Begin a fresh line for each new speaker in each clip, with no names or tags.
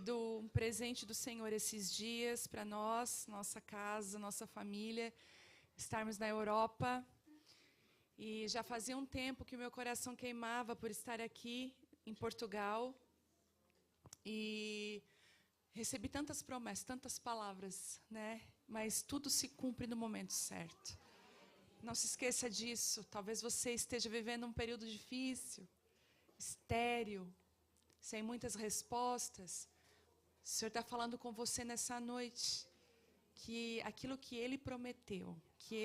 sido um presente do Senhor esses dias para nós, nossa casa, nossa família, estarmos na Europa. E já fazia um tempo que o meu coração queimava por estar aqui em Portugal. E recebi tantas promessas, tantas palavras, né? Mas tudo se cumpre no momento certo. Não se esqueça disso. Talvez você esteja vivendo um período difícil, estéril, sem muitas respostas. O Senhor está falando com você nessa noite que aquilo que Ele prometeu, que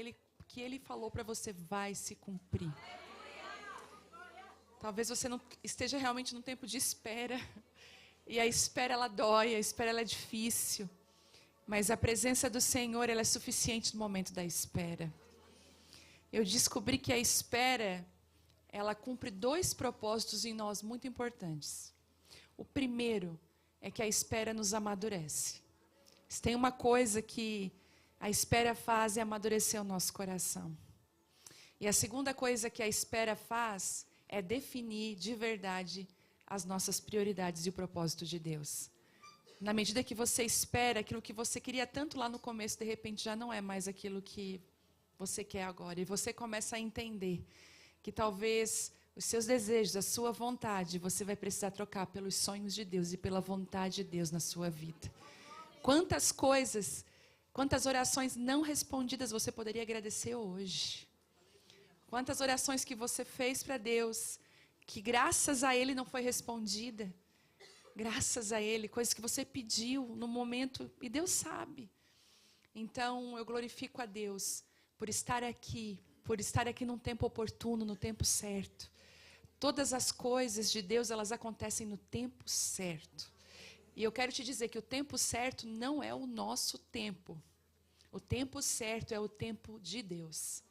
Ele falou para você vai se cumprir. Talvez você não esteja realmente num tempo de espera. E a espera, ela dói, a espera, ela é difícil. Mas a presença do Senhor, ela é suficiente no momento da espera. Eu descobri que a espera, ela cumpre 2 propósitos em nós muito importantes. O primeiro é que a espera nos amadurece. Se tem uma coisa que a espera faz é amadurecer o nosso coração. E a segunda coisa que a espera faz é definir de verdade as nossas prioridades e o propósito de Deus. Na medida que você espera, aquilo que você queria tanto lá no começo, de repente já não é mais aquilo que você quer agora. E você começa a entender que talvez os seus desejos, a sua vontade, você vai precisar trocar pelos sonhos de Deus e pela vontade de Deus na sua vida. Quantas coisas, quantas orações não respondidas você poderia agradecer hoje? Quantas orações que você fez para Deus, que graças a Ele não foi respondida? Graças a Ele, coisas que você pediu no momento, e Deus sabe. Então, eu glorifico a Deus por estar aqui num tempo oportuno, no tempo certo. Todas as coisas de Deus, elas acontecem no tempo certo. E eu quero te dizer que o tempo certo não é o nosso tempo. O tempo certo é o tempo de Deus.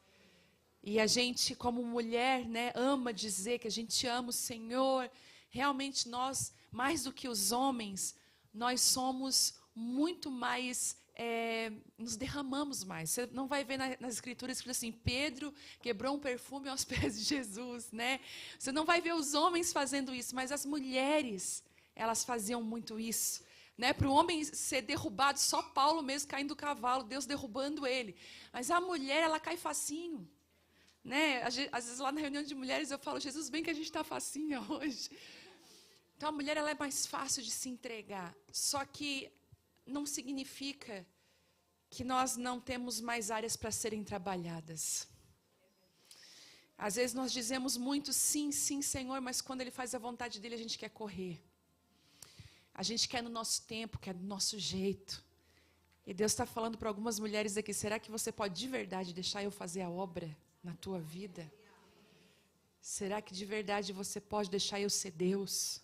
E a gente, como mulher, né, ama dizer que a gente ama o Senhor. Realmente nós, mais do que os homens, nós somos muito mais, nos derramamos mais. Você não vai ver nas escrituras escrito assim, Pedro quebrou um perfume aos pés de Jesus, né? Você não vai ver os homens fazendo isso, mas as mulheres, elas faziam muito isso. Né? Para o homem ser derrubado, só Paulo mesmo caindo do cavalo, Deus derrubando ele. Mas a mulher, ela cai facinho. Né? Às vezes lá na reunião de mulheres eu falo, Jesus, bem que a gente está facinha hoje. Então a mulher, ela é mais fácil de se entregar. Só que não significa que nós não temos mais áreas para serem trabalhadas. Às vezes nós dizemos muito sim, sim, Senhor, mas quando Ele faz a vontade dEle, a gente quer correr. A gente quer no nosso tempo, quer do nosso jeito. E Deus está falando para algumas mulheres aqui, será que você pode de verdade deixar eu fazer a obra na tua vida? Será que de verdade você pode deixar eu ser Deus?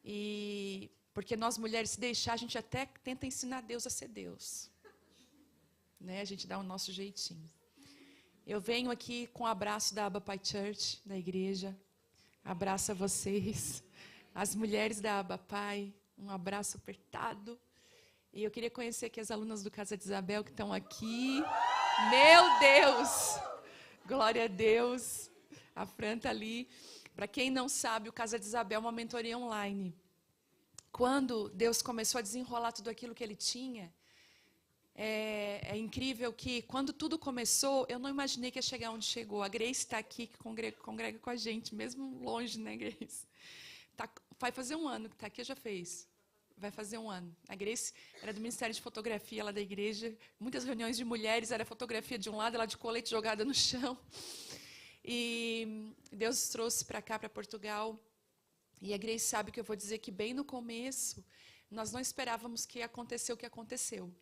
E porque nós mulheres, se deixar, a gente até tenta ensinar Deus a ser Deus. Né? A gente dá o nosso jeitinho. Eu venho aqui com o abraço da Abba Pai Church, da igreja. Abraço a vocês. As mulheres da Abba Pai, um abraço apertado. E eu queria conhecer aqui as alunas do Casa de Isabel que estão aqui. Meu Deus! Glória a Deus. A Fran está ali. Para quem não sabe, o Casa de Isabel é uma mentoria online. Quando Deus começou a desenrolar tudo aquilo que Ele tinha, é incrível que quando tudo começou, eu não imaginei que ia chegar onde chegou. A Grace está aqui, que congrega com a gente, mesmo longe, né, Grace? Vai fazer um ano que está aqui, já fez. Vai fazer um ano. A Grace era do Ministério de Fotografia lá da igreja. Muitas reuniões de mulheres, era fotografia de um lado, ela de colete jogada no chão. E Deus trouxe para cá, para Portugal. E a Grace sabe que eu vou dizer que bem no começo, nós não esperávamos que aconteceu o que aconteceu.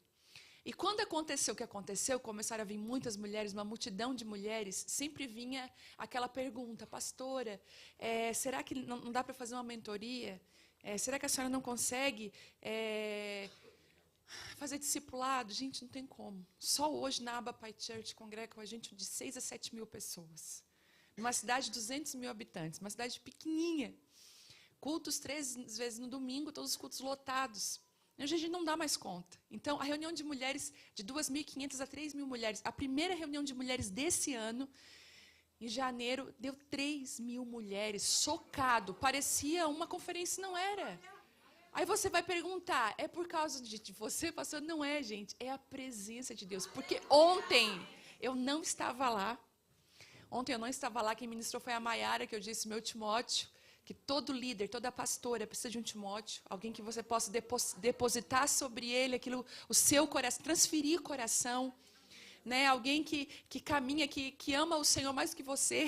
E quando aconteceu o que aconteceu, começaram a vir muitas mulheres, uma multidão de mulheres, sempre vinha aquela pergunta, pastora, será que não dá para fazer uma mentoria? Será que a senhora não consegue fazer discipulado? Gente, não tem como. Só hoje na Abba Pai Church congrega com a gente de 6 a 7 mil pessoas. Numa cidade de 200 mil habitantes, uma cidade pequenininha. Cultos 3 vezes no domingo, todos os cultos lotados. Hoje a gente não dá mais conta. Então, a reunião de mulheres, de 2.500 a 3.000 mulheres, a primeira reunião de mulheres desse ano, em janeiro, deu 3.000 mulheres, chocado. Parecia uma conferência, não era. Aí você vai perguntar, é por causa de você, pastor? Não é, gente, é a presença de Deus. Porque ontem eu não estava lá. Ontem eu não estava lá, quem ministrou foi a Maiara, que eu disse, meu Timóteo, que todo líder, toda pastora precisa de um Timóteo, alguém que você possa depositar sobre ele aquilo, o seu coração, transferir coração, né? Alguém que caminha, que ama o Senhor mais do que você.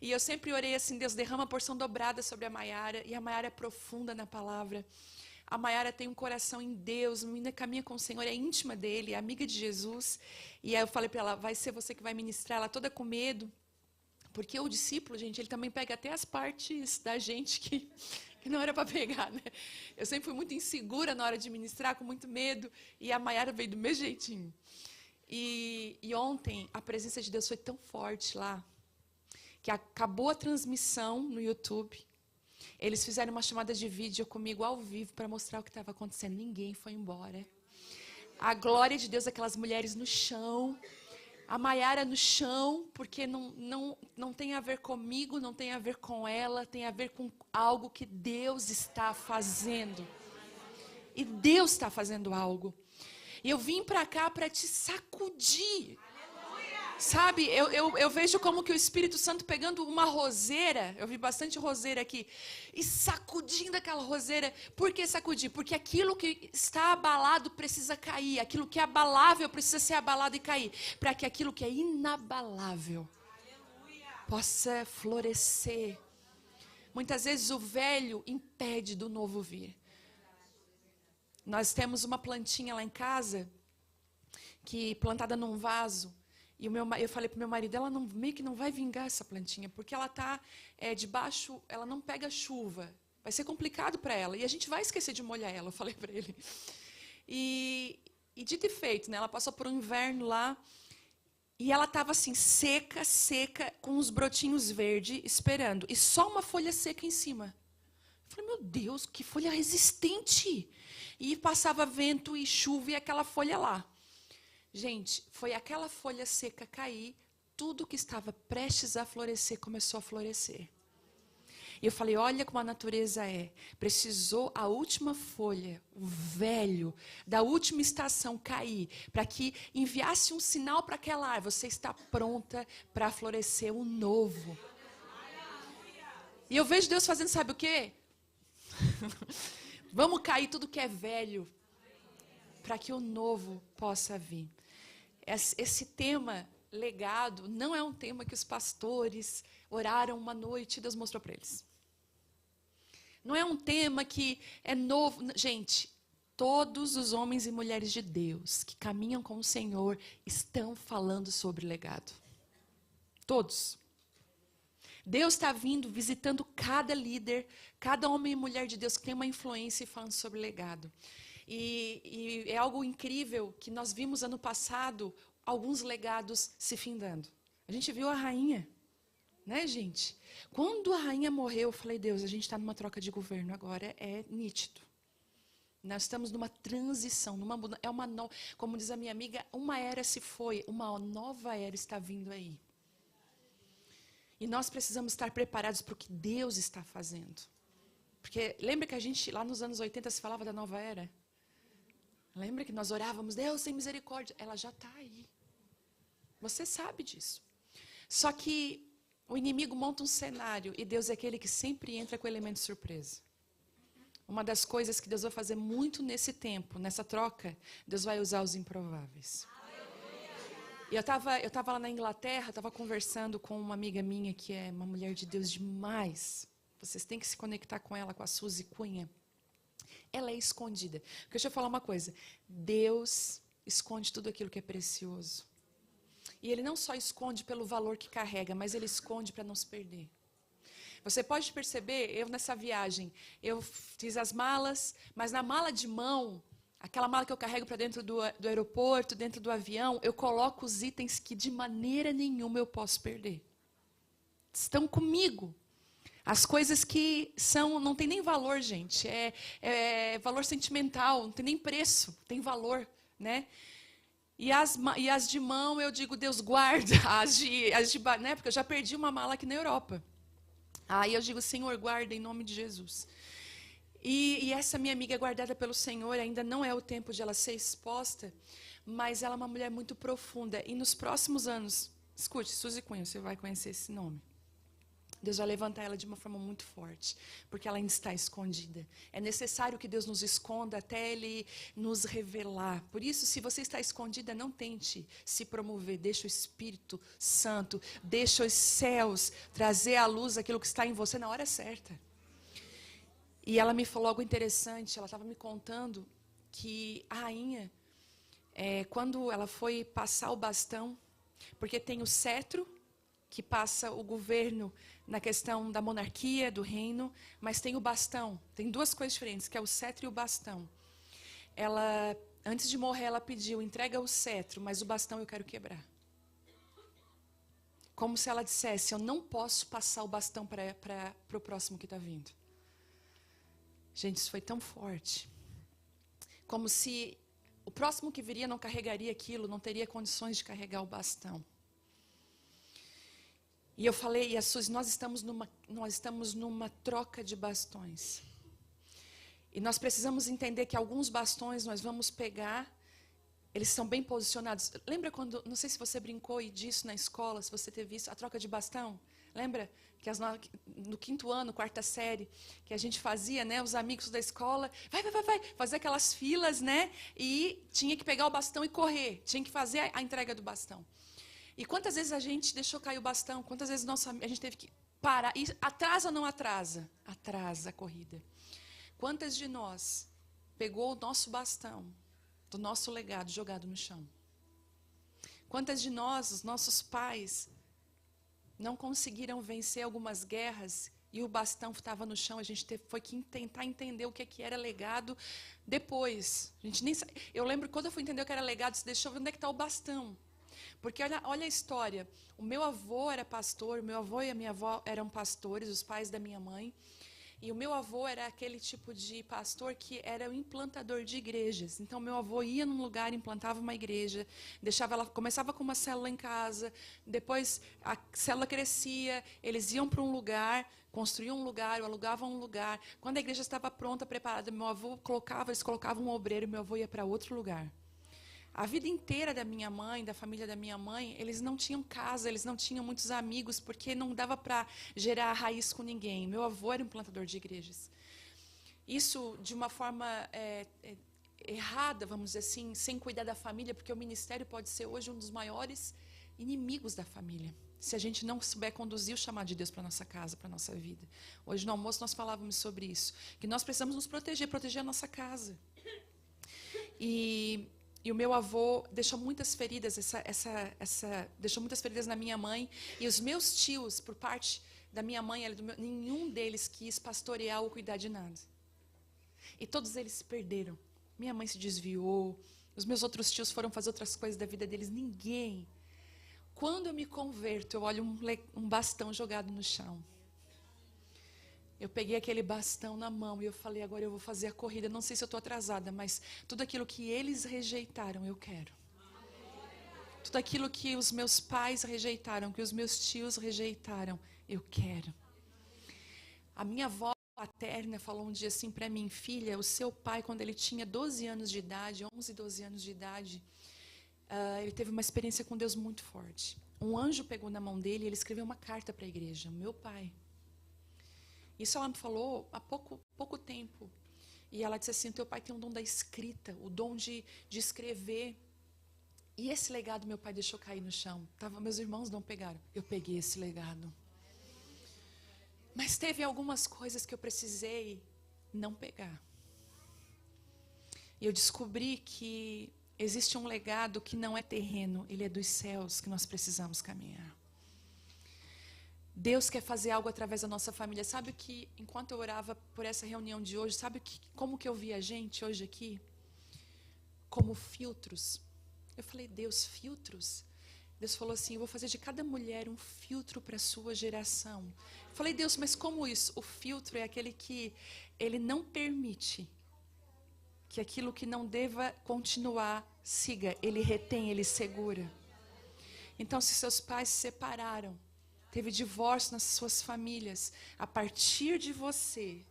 E eu sempre orei assim, Deus, derrama a porção dobrada sobre a Maiara, e a Maiara é profunda na palavra. A Maiara tem um coração em Deus, a menina caminha com o Senhor, é íntima dele, é amiga de Jesus. E aí eu falei para ela, vai ser você que vai ministrar, ela toda com medo. Porque o discípulo, gente, ele também pega até as partes da gente que não era para pegar, né? Eu sempre fui muito insegura na hora de ministrar, com muito medo, e a Maiara veio do meu jeitinho. E ontem a presença de Deus foi tão forte lá, que acabou a transmissão no YouTube. Eles fizeram uma chamada de vídeo comigo ao vivo para mostrar o que estava acontecendo. Ninguém foi embora. A glória de Deus, aquelas mulheres no chão. A Maiara no chão, porque não tem a ver comigo, não tem a ver com ela, tem a ver com algo que Deus está fazendo. E Deus está fazendo algo. E eu vim para cá para te sacudir. Sabe, eu vejo como que o Espírito Santo pegando uma roseira, eu vi bastante roseira aqui, e sacudindo aquela roseira. Por que sacudir? Porque aquilo que está abalado precisa cair, aquilo que é abalável precisa ser abalado e cair, para que aquilo que é inabalável possa florescer. Muitas vezes o velho impede do novo vir. Nós temos uma plantinha lá em casa, que plantada num vaso. E eu falei para o meu marido, ela meio que não vai vingar essa plantinha, porque ela está debaixo, ela não pega chuva. Vai ser complicado para ela. E a gente vai esquecer de molhar ela, eu falei para ele. E dito e feito, né, ela passou por um inverno lá, e ela estava assim, seca, com uns brotinhos verdes, esperando. E só uma folha seca em cima. Eu falei, meu Deus, que folha resistente! E passava vento e chuva e aquela folha lá. Gente, foi aquela folha seca cair, tudo que estava prestes a florescer começou a florescer. E eu falei, olha como a natureza é. Precisou a última folha, o velho, da última estação cair, para que enviasse um sinal para aquela árvore. Você está pronta para florescer o novo. E eu vejo Deus fazendo, sabe o quê? Vamos cair tudo que é velho, para que o novo possa vir. Esse tema, legado, não é um tema que os pastores oraram uma noite e Deus mostrou para eles. Não é um tema que é novo. Gente, todos os homens e mulheres de Deus que caminham com o Senhor estão falando sobre legado. Todos. Deus está vindo, visitando cada líder, cada homem e mulher de Deus que tem uma influência e falando sobre legado. E é algo incrível que nós vimos ano passado, alguns legados se findando. A gente viu a rainha, né, gente? Quando a rainha morreu, eu falei, Deus, a gente está numa troca de governo agora, é nítido. Nós estamos numa transição, como diz a minha amiga, uma era se foi, uma nova era está vindo aí. E nós precisamos estar preparados para o que Deus está fazendo. Porque lembra que a gente, lá nos anos 80, se falava da nova era? Lembra que nós orávamos, Deus tem misericórdia? Ela já está aí. Você sabe disso. Só que o inimigo monta um cenário e Deus é aquele que sempre entra com elemento de surpresa. Uma das coisas que Deus vai fazer muito nesse tempo, nessa troca, Deus vai usar os improváveis. E eu estava lá na Inglaterra, estava conversando com uma amiga minha que é uma mulher de Deus demais. Vocês têm que se conectar com ela, com a Suzy Cunha. Ela é escondida. Deixa eu falar uma coisa. Deus esconde tudo aquilo que é precioso. E Ele não só esconde pelo valor que carrega, mas Ele esconde para não se perder. Você pode perceber, eu nessa viagem, eu fiz as malas, mas na mala de mão, aquela mala que eu carrego para dentro do aeroporto, dentro do avião, eu coloco os itens que de maneira nenhuma eu posso perder. Estão comigo. As coisas que não tem nem valor, gente. É valor sentimental, não tem nem preço, tem valor, né? E as de mão, eu digo, Deus guarda. Né? Porque eu já perdi uma mala aqui na Europa. Aí eu digo, Senhor, guarda em nome de Jesus. E essa minha amiga é guardada pelo Senhor, ainda não é o tempo de ela ser exposta, mas ela é uma mulher muito profunda. E nos próximos anos, escute, Suzy Cunha, você vai conhecer esse nome. Deus vai levantar ela de uma forma muito forte, porque ela ainda está escondida. É necessário que Deus nos esconda até Ele nos revelar. Por isso, se você está escondida, não tente se promover. Deixa o Espírito Santo, deixa os céus trazer à luz aquilo que está em você na hora certa. E ela me falou algo interessante, ela estava me contando que a rainha, quando ela foi passar o bastão, porque tem o cetro, que passa o governo na questão da monarquia, do reino, mas tem o bastão. Tem duas coisas diferentes, que é o cetro e o bastão. Ela, antes de morrer, ela pediu, entrega o cetro, mas o bastão eu quero quebrar. Como se ela dissesse, eu não posso passar o bastão para o próximo que está vindo. Gente, isso foi tão forte. Como se o próximo que viria não carregaria aquilo, não teria condições de carregar o bastão. E eu falei, e a Suzy, nós estamos numa troca de bastões. E nós precisamos entender que alguns bastões nós vamos pegar, eles são bem posicionados. Lembra quando, não sei se você brincou disso na escola, se você teve visto a troca de bastão? Lembra que no 5º ano, 4ª série, que a gente fazia, né, os amigos da escola, vai, fazer aquelas filas, né, e tinha que pegar o bastão e correr, tinha que fazer a entrega do bastão. E quantas vezes a gente deixou cair o bastão, quantas vezes a gente teve que parar, e atrasa ou não atrasa? Atrasa a corrida. Quantas de nós pegou o nosso bastão, do nosso legado, jogado no chão? Quantas de nós, os nossos pais, não conseguiram vencer algumas guerras e o bastão estava no chão, a gente foi que tentar entender o que era legado depois. A gente nem sabe. Eu lembro quando eu fui entender o que era legado, deixa eu ver onde é que está o bastão. Porque olha a história, o meu avô era pastor, o meu avô e a minha avó eram pastores, os pais da minha mãe. E o meu avô era aquele tipo de pastor que era o implantador de igrejas. Então, meu avô ia num lugar, implantava uma igreja, começava com uma célula em casa, depois a célula crescia, eles iam para um lugar, construíam um lugar, alugavam um lugar. Quando a igreja estava pronta, preparada, eles colocavam um obreiro, meu avô ia para outro lugar. A vida inteira da minha mãe, da família da minha mãe, eles não tinham casa, eles não tinham muitos amigos, porque não dava para gerar raiz com ninguém. Meu avô era um plantador de igrejas. Isso de uma forma errada, vamos dizer assim, sem cuidar da família, porque o ministério pode ser hoje um dos maiores inimigos da família. Se a gente não souber conduzir o chamado de Deus para a nossa casa, para a nossa vida. Hoje no almoço nós falávamos sobre isso, que nós precisamos nos proteger a nossa casa. E o meu avô deixou muitas feridas, deixou muitas feridas na minha mãe. E os meus tios, por parte da minha mãe, nenhum deles quis pastorear ou cuidar de nada. E todos eles se perderam. Minha mãe se desviou, os meus outros tios foram fazer outras coisas da vida deles, ninguém. Quando eu me converto, eu olho um bastão jogado no chão. Eu peguei aquele bastão na mão e eu falei, agora eu vou fazer a corrida. Não sei se eu estou atrasada, mas tudo aquilo que eles rejeitaram, eu quero. Tudo aquilo que os meus pais rejeitaram, que os meus tios rejeitaram, eu quero. A minha avó paterna falou um dia assim para mim, filha, o seu pai, quando ele tinha 12 anos de idade, 11, 12 anos de idade, ele teve uma experiência com Deus muito forte. Um anjo pegou na mão dele e ele escreveu uma carta para a igreja, meu pai. Isso ela me falou há pouco tempo. E ela disse assim, teu pai tem um dom da escrita, o dom de escrever. E esse legado meu pai deixou cair no chão. Meus irmãos não pegaram. Eu peguei esse legado. Mas teve algumas coisas que eu precisei não pegar. E eu descobri que existe um legado que não é terreno, ele é dos céus, que nós precisamos caminhar. Deus quer fazer algo através da nossa família. Sabe que, enquanto eu orava por essa reunião de hoje, como que eu vi a gente hoje aqui? Como filtros. Eu falei, Deus, filtros? Deus falou assim, eu vou fazer de cada mulher um filtro para a sua geração. Eu falei, Deus, mas como isso? O filtro é aquele que ele não permite que aquilo que não deva continuar, siga. Ele retém, ele segura. Então, se seus pais se separaram, teve divórcio nas suas famílias, a partir de você,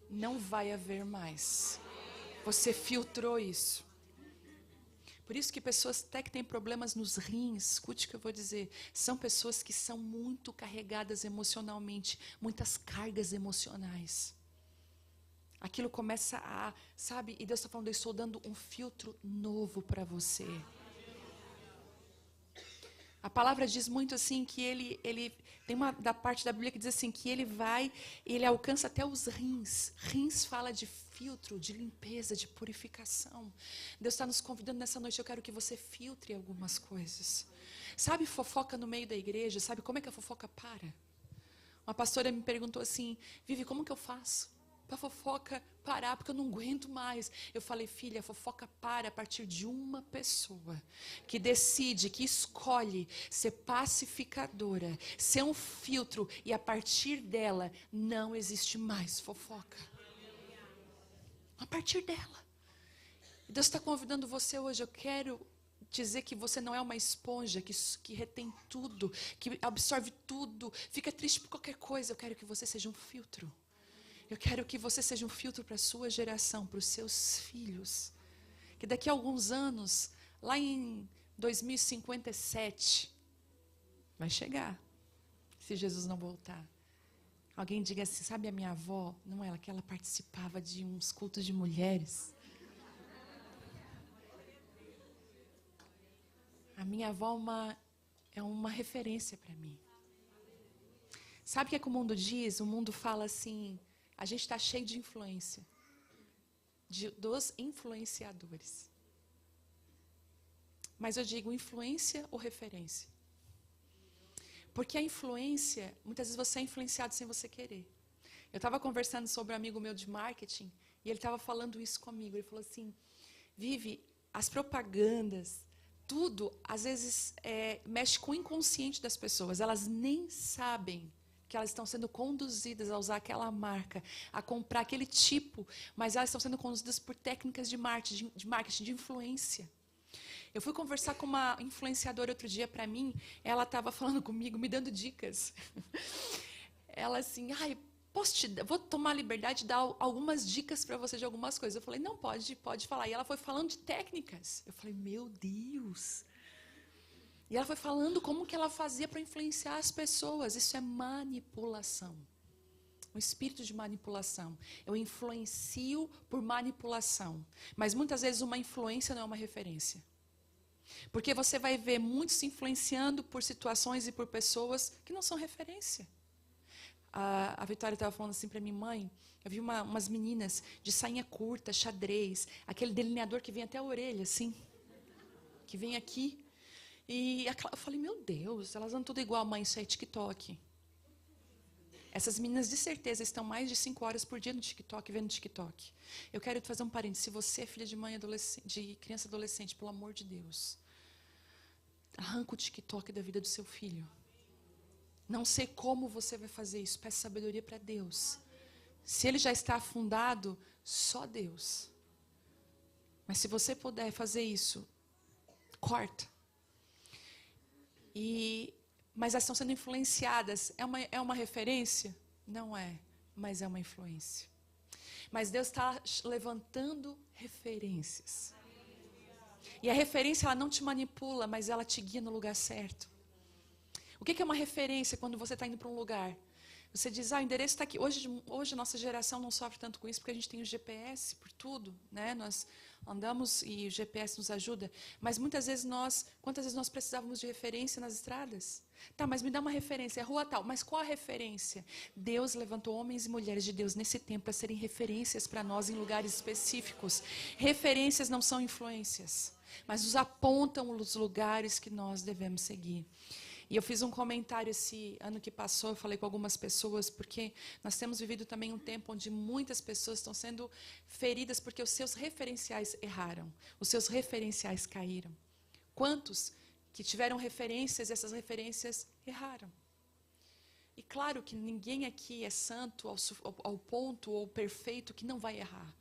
não vai haver mais. Você filtrou isso. Por isso que pessoas até que têm problemas nos rins, escute o que eu vou dizer, são pessoas que são muito carregadas emocionalmente, muitas cargas emocionais. Aquilo começa a, sabe, e Deus está falando, eu estou dando um filtro novo para você. A palavra diz muito assim que ele tem uma da parte da Bíblia que diz assim que ele alcança até os rins. Rins fala de filtro, de limpeza, de purificação. Deus está nos convidando nessa noite, eu quero que você filtre algumas coisas. Sabe fofoca no meio da igreja? Sabe como é que a fofoca para? Uma pastora me perguntou assim, Vivi, como que eu faço para a fofoca parar, porque eu não aguento mais? Eu falei, filha, a fofoca para a partir de uma pessoa que decide, que escolhe ser pacificadora, ser um filtro, e a partir dela não existe mais fofoca. A partir dela. Deus está convidando você hoje, eu quero dizer que você não é uma esponja que retém tudo, que absorve tudo, fica triste por qualquer coisa. Eu quero que você seja um filtro. Eu quero que você seja um filtro para a sua geração, para os seus filhos. Que daqui a alguns anos, lá em 2057, vai chegar, se Jesus não voltar. Alguém diga assim, sabe a minha avó? Não, ela que ela participava de uns cultos de mulheres. A minha avó é uma referência para mim. Sabe o que é que o mundo diz? O mundo fala assim, a gente está cheio de influência. Dos influenciadores. Mas eu digo influência ou referência? Porque a influência, muitas vezes você é influenciado sem você querer. Eu estava conversando sobre um amigo meu de marketing, e ele estava falando isso comigo. Ele falou assim, Vivi, as propagandas, tudo, às vezes, mexe com o inconsciente das pessoas. Elas nem sabem que elas estão sendo conduzidas a usar aquela marca, a comprar aquele tipo, mas elas estão sendo conduzidas por técnicas de marketing, de influência. Eu fui conversar com uma influenciadora outro dia para mim, ela estava falando comigo, me dando dicas. Ela assim, vou tomar a liberdade de dar algumas dicas para você de algumas coisas. Eu falei, não, pode falar. E ela foi falando de técnicas. Eu falei, meu Deus. E ela foi falando como que ela fazia para influenciar as pessoas. Isso é manipulação. Um espírito de manipulação. Eu influencio por manipulação. Mas muitas vezes uma influência não é uma referência. Porque você vai ver muitos se influenciando por situações e por pessoas que não são referência. A Vitória estava falando assim para minha mãe, eu vi umas meninas de sainha curta, xadrez, aquele delineador que vem até a orelha, assim, que vem aqui. E eu falei, meu Deus, elas andam tudo igual, mãe, isso é TikTok. Essas meninas de certeza estão mais de 5 horas por dia no TikTok, vendo TikTok. Eu quero fazer um parênteses, se você é filha de mãe de criança adolescente, pelo amor de Deus, arranca o TikTok da vida do seu filho. Não sei como você vai fazer isso, peça sabedoria para Deus. Se ele já está afundado, só Deus. Mas se você puder fazer isso, corta. Mas elas estão sendo influenciadas. É uma referência? Não é, mas é uma influência. Mas Deus está levantando referências. E a referência, ela não te manipula, mas ela te guia no lugar certo. O que é uma referência quando você está indo para um lugar? Você diz, o endereço está aqui. Hoje a nossa geração não sofre tanto com isso, porque a gente tem o GPS por tudo, né? Nós andamos e o GPS nos ajuda. Mas muitas vezes quantas vezes nós precisávamos de referência nas estradas? Tá, mas me dá uma referência, é rua tal. Mas qual a referência? Deus levantou homens e mulheres de Deus nesse tempo para serem referências para nós em lugares específicos. Referências não são influências, mas nos apontam os lugares que nós devemos seguir. E eu fiz um comentário esse ano que passou, eu falei com algumas pessoas, porque nós temos vivido também um tempo onde muitas pessoas estão sendo feridas porque os seus referenciais erraram, os seus referenciais caíram. Quantos que tiveram referências e essas referências erraram? E claro que ninguém aqui é santo ao ponto ou perfeito que não vai errar.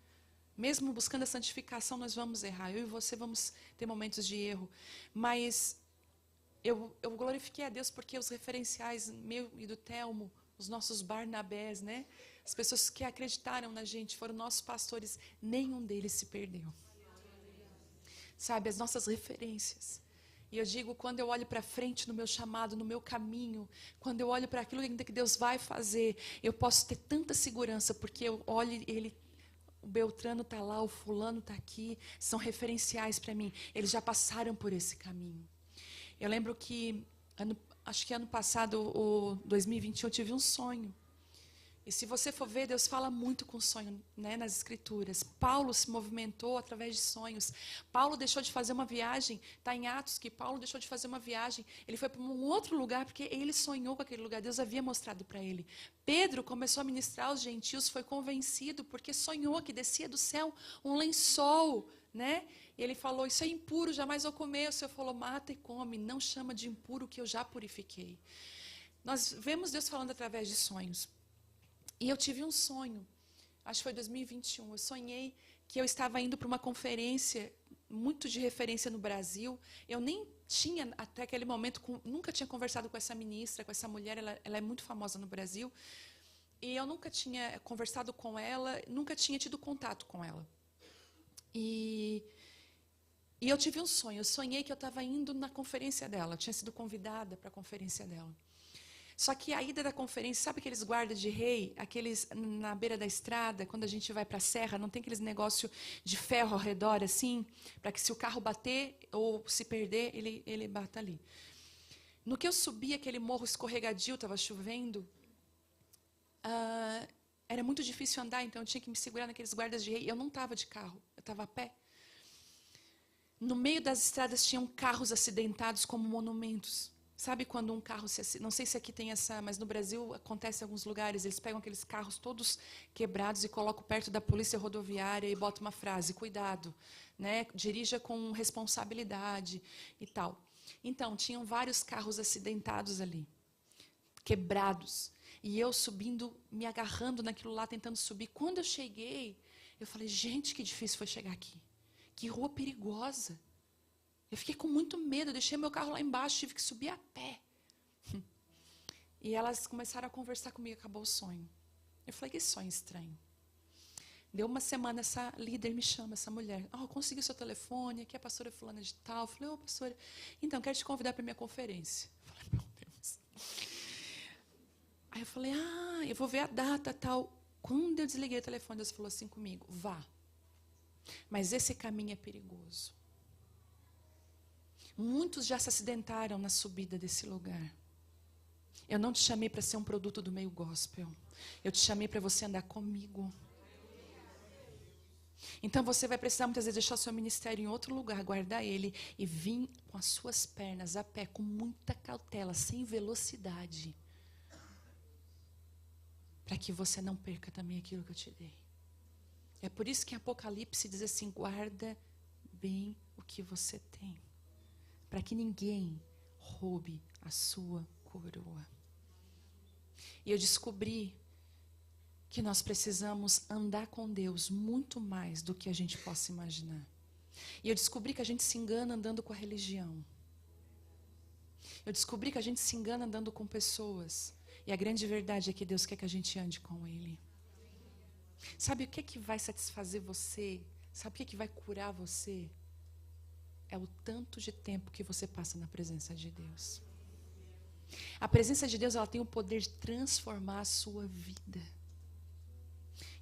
Mesmo buscando a santificação, nós vamos errar. Eu e você vamos ter momentos de erro. Mas eu glorifiquei a Deus porque os referenciais meu e do Telmo os nossos Barnabés, né? As pessoas que acreditaram na gente, foram nossos pastores, nenhum deles se perdeu. Sabe, as nossas referências. E eu digo, quando eu olho para frente no meu chamado, no meu caminho, quando eu olho para aquilo ainda que Deus vai fazer, eu posso ter tanta segurança, porque eu olho ele, o Beltrano está lá, o fulano está aqui, são referenciais para mim. Eles já passaram por esse caminho. Eu lembro que, acho que ano passado, o 2021, eu tive um sonho. E se você for ver, Deus fala muito com sonho, né, nas Escrituras. Paulo se movimentou através de sonhos. Paulo deixou de fazer uma viagem, está em Atos que Paulo deixou de fazer uma viagem. Ele foi para um outro lugar porque ele sonhou com aquele lugar. Deus havia mostrado para ele. Pedro começou a ministrar aos gentios, foi convencido porque sonhou que descia do céu um lençol, né? E ele falou, isso é impuro, jamais vou comer. O Senhor falou, mata e come, não chama de impuro o que eu já purifiquei. Nós vemos Deus falando através de sonhos. E eu tive um sonho, acho que foi 2021, eu sonhei que eu estava indo para uma conferência muito de referência no Brasil. Eu nem tinha, até aquele momento, nunca tinha conversado com essa ministra, com essa mulher, ela é muito famosa no Brasil. E eu nunca tinha conversado com ela, nunca tinha tido contato com ela. E eu tive um sonho, eu sonhei que eu estava indo na conferência dela, eu tinha sido convidada para a conferência dela. Só que a ida da conferência, sabe aqueles guardas de rei, aqueles na beira da estrada, quando a gente vai para a serra, não tem aqueles negócio de ferro ao redor assim, para que se o carro bater ou se perder, ele bata ali. No que eu subi aquele morro escorregadio, estava chovendo, era muito difícil andar, então eu tinha que me segurar naqueles guardas de rei. Eu não estava de carro, eu estava a pé. No meio das estradas tinham carros acidentados como monumentos. Sabe quando um carro não sei se aqui tem essa, mas no Brasil acontece em alguns lugares, eles pegam aqueles carros todos quebrados e colocam perto da polícia rodoviária e botam uma frase, cuidado, né? Dirija com responsabilidade e tal. Então, tinham vários carros acidentados ali, quebrados. E eu subindo, me agarrando naquilo lá, tentando subir. Quando eu cheguei, eu falei, gente, que difícil foi chegar aqui. Que rua perigosa. Eu fiquei com muito medo, deixei meu carro lá embaixo, tive que subir a pé. E elas começaram a conversar comigo, acabou o sonho. Eu falei, que sonho estranho. Deu uma semana, essa líder me chama, essa mulher. Consegui o seu telefone, aqui é a pastora fulana de tal. Eu falei, pastora, então, quero te convidar para a minha conferência. Eu falei, meu Deus. Aí eu falei, eu vou ver a data, tal. Quando eu desliguei o telefone, Deus falou assim comigo, vá. Mas esse caminho é perigoso. Muitos já se acidentaram na subida desse lugar. Eu não te chamei para ser um produto do meio gospel. Eu te chamei para você andar comigo. Então você vai precisar muitas vezes deixar o seu ministério em outro lugar, guardar ele e vir com as suas pernas a pé, com muita cautela, sem velocidade. Para que você não perca também aquilo que eu te dei. É por isso que em Apocalipse diz assim, guarda bem o que você tem. Para que ninguém roube a sua coroa. E eu descobri que nós precisamos andar com Deus muito mais do que a gente possa imaginar. E eu descobri que a gente se engana andando com a religião. Eu descobri que a gente se engana andando com pessoas. E a grande verdade é que Deus quer que a gente ande com Ele. Sabe o que é que vai satisfazer você? Sabe o que é que vai curar você? É o tanto de tempo que você passa na presença de Deus. A presença de Deus, ela tem o poder de transformar a sua vida.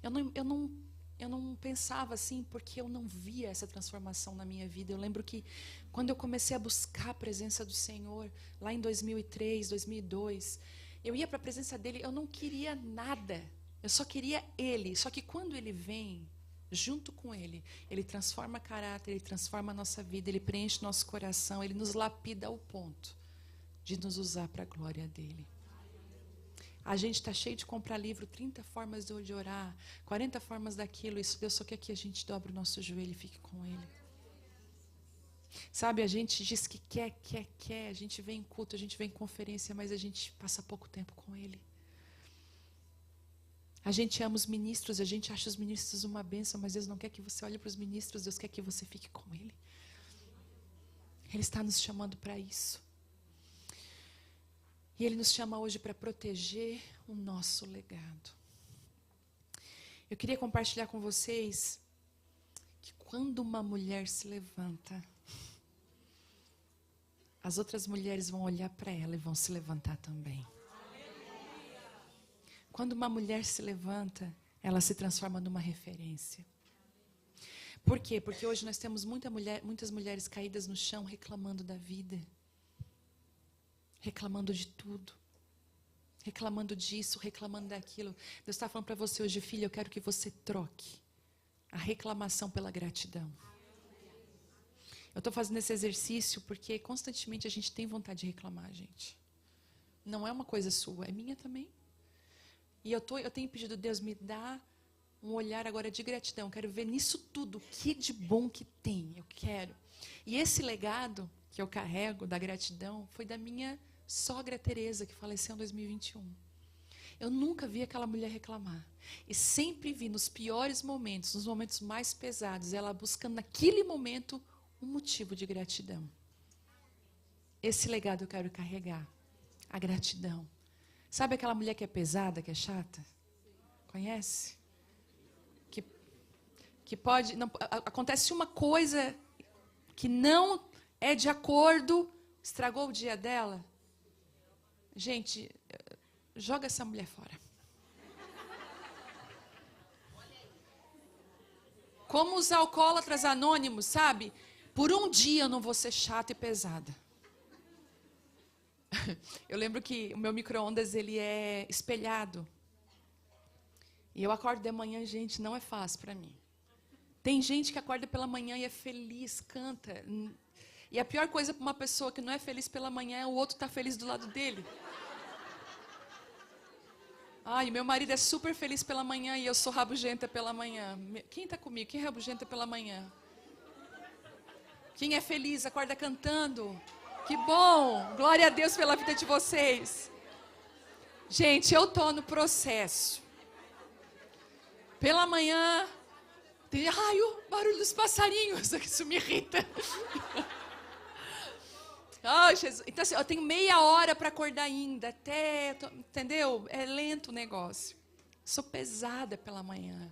Eu não pensava assim porque eu não via essa transformação na minha vida. Eu lembro que quando eu comecei a buscar a presença do Senhor, lá em 2003, 2002, eu ia para a presença dEle, eu não queria nada. Eu só queria Ele. Só que quando Ele vem, junto com Ele, Ele transforma caráter, Ele transforma a nossa vida, Ele preenche nosso coração, Ele nos lapida ao ponto de nos usar para a glória dEle. A gente está cheio de comprar livro, 30 formas de orar, 40 formas daquilo, isso Deus só quer que a gente dobre o nosso joelho e fique com Ele. Sabe, a gente diz que quer, a gente vem em culto, a gente vem em conferência, mas a gente passa pouco tempo com Ele. A gente ama os ministros, a gente acha os ministros uma bênção, mas Deus não quer que você olhe para os ministros, Deus quer que você fique com Ele. Ele está nos chamando para isso. E Ele nos chama hoje para proteger o nosso legado. Eu queria compartilhar com vocês que quando uma mulher se levanta, as outras mulheres vão olhar para ela e vão se levantar também. Quando uma mulher se levanta, ela se transforma numa referência. Por quê? Porque hoje nós temos muitas mulheres caídas no chão reclamando da vida, reclamando de tudo, reclamando disso, reclamando daquilo. Deus está falando para você hoje, filha, eu quero que você troque a reclamação pela gratidão. Eu estou fazendo esse exercício porque constantemente a gente tem vontade de reclamar, gente. Não é uma coisa sua, é minha também. E eu tenho pedido, Deus, me dá um olhar agora de gratidão. Eu quero ver nisso tudo o que de bom que tem. Eu quero. E esse legado que eu carrego da gratidão foi da minha sogra Teresa, que faleceu em 2021. Eu nunca vi aquela mulher reclamar. E sempre vi nos piores momentos, nos momentos mais pesados, ela buscando naquele momento um motivo de gratidão. Esse legado eu quero carregar. A gratidão. Sabe aquela mulher que é pesada, que é chata? Conhece? Que pode... Não, acontece uma coisa que não é de acordo, estragou o dia dela. Gente, joga essa mulher fora. Como os alcoólatras anônimos, sabe? Por um dia eu não vou ser chata e pesada. Eu lembro que o meu micro-ondas, ele é espelhado. E eu acordo de manhã, gente, não é fácil para mim. Tem gente que acorda pela manhã e é feliz, canta. E a pior coisa para uma pessoa que não é feliz pela manhã é o outro estar feliz do lado dele. Ai, meu marido é super feliz pela manhã e eu sou rabugenta pela manhã. Quem está comigo? Quem é rabugenta pela manhã? Quem é feliz, acorda cantando. Que bom! Glória a Deus pela vida de vocês. Gente, eu estou no processo. Pela manhã, ai, o barulho dos passarinhos, isso me irrita. Oh, Jesus. Então, assim, eu tenho meia hora para acordar ainda, entendeu? É lento o negócio. Sou pesada pela manhã.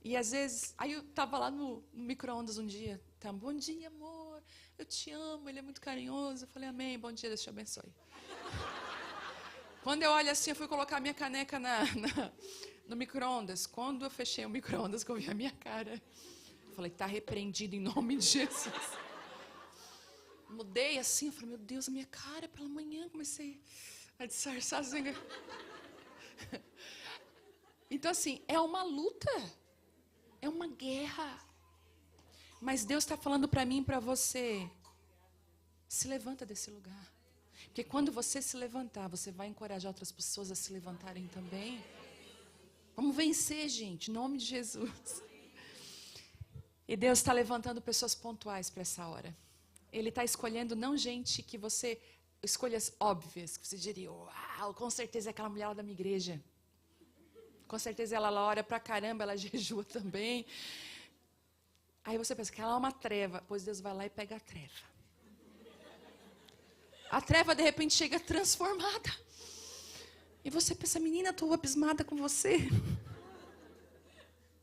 E às vezes, aí eu estava lá no micro-ondas um dia, bom dia, amor, eu te amo, ele é muito carinhoso. Eu falei, amém, bom dia, Deus te abençoe. Quando eu olho assim, eu fui colocar a minha caneca no micro-ondas. Quando eu fechei o micro-ondas, que eu vi a minha cara, eu falei, está repreendido em nome de Jesus. Mudei assim, eu falei, meu Deus, a minha cara pela manhã, comecei a disfarçar assim. Então, assim, é uma luta, é uma guerra. Mas Deus está falando para mim e para você, se levanta desse lugar. Porque quando você se levantar, você vai encorajar outras pessoas a se levantarem também. Vamos vencer, gente, em nome de Jesus. E Deus está levantando pessoas pontuais para essa hora. Ele está escolhendo não gente que você... Escolhas óbvias, que você diria, uau, com certeza é aquela mulher lá da minha igreja. Com certeza ela ora pra caramba, ela jejua também. Aí você pensa que ela é uma treva. Pois Deus vai lá e pega a treva. A treva, de repente, chega transformada. E você pensa, menina, estou abismada com você.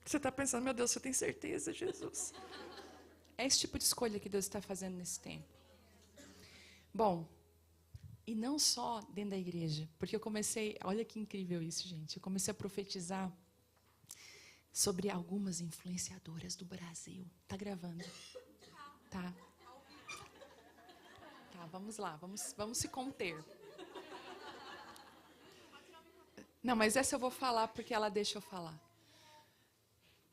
Você está pensando, meu Deus, você tem certeza, Jesus? É esse tipo de escolha que Deus está fazendo nesse tempo. Bom, e não só dentro da igreja, porque eu comecei, olha que incrível isso, gente. Eu comecei a profetizar sobre algumas influenciadoras do Brasil. Tá gravando? Tá. Tá, vamos lá, vamos se conter. Não, mas essa eu vou falar porque ela deixa eu falar.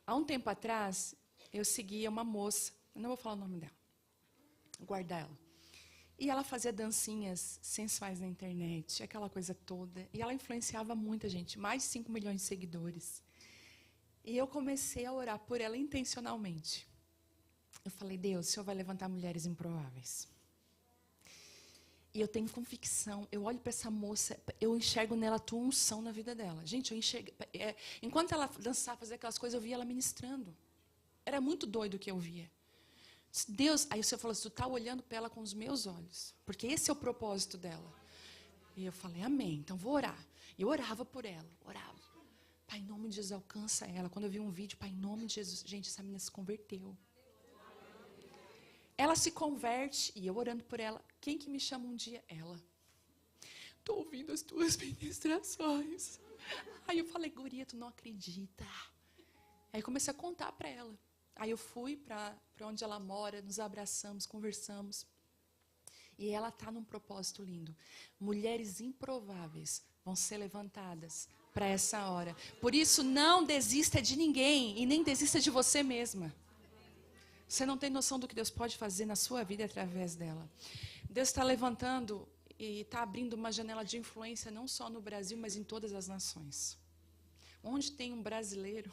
Há um tempo atrás, eu seguia uma moça, eu não vou falar o nome dela, guardar ela. E ela fazia dancinhas sensuais na internet, aquela coisa toda. E ela influenciava muita gente, mais de 5 milhões de seguidores. E eu comecei a orar por ela intencionalmente. Eu falei, Deus, o Senhor vai levantar mulheres improváveis. E eu tenho convicção, eu olho para essa moça, eu enxergo nela a tua unção na vida dela. Gente, eu enxergo... enquanto ela dançava, fazia aquelas coisas, eu via ela ministrando. Era muito doido o que eu via. Deus, aí o Senhor falou assim, tu está olhando para ela com os meus olhos. Porque esse é o propósito dela. E eu falei, amém, então vou orar. E eu orava por ela, orava. Pai, em nome de Jesus, alcança ela. Quando eu vi um vídeo, Pai, em nome de Jesus, gente, essa menina se converteu. Ela se converte, e eu orando por ela. Quem que me chama um dia? Ela. Estou ouvindo as tuas ministrações. Aí eu falei, guria, tu não acredita. Aí comecei a contar para ela. Aí eu fui para onde ela mora, nos abraçamos, conversamos. E ela está num propósito lindo. Mulheres improváveis vão ser levantadas para essa hora. Por isso, não desista de ninguém e nem desista de você mesma. Você não tem noção do que Deus pode fazer na sua vida através dela. Deus está levantando e está abrindo uma janela de influência não só no Brasil, mas em todas as nações. Onde tem um brasileiro,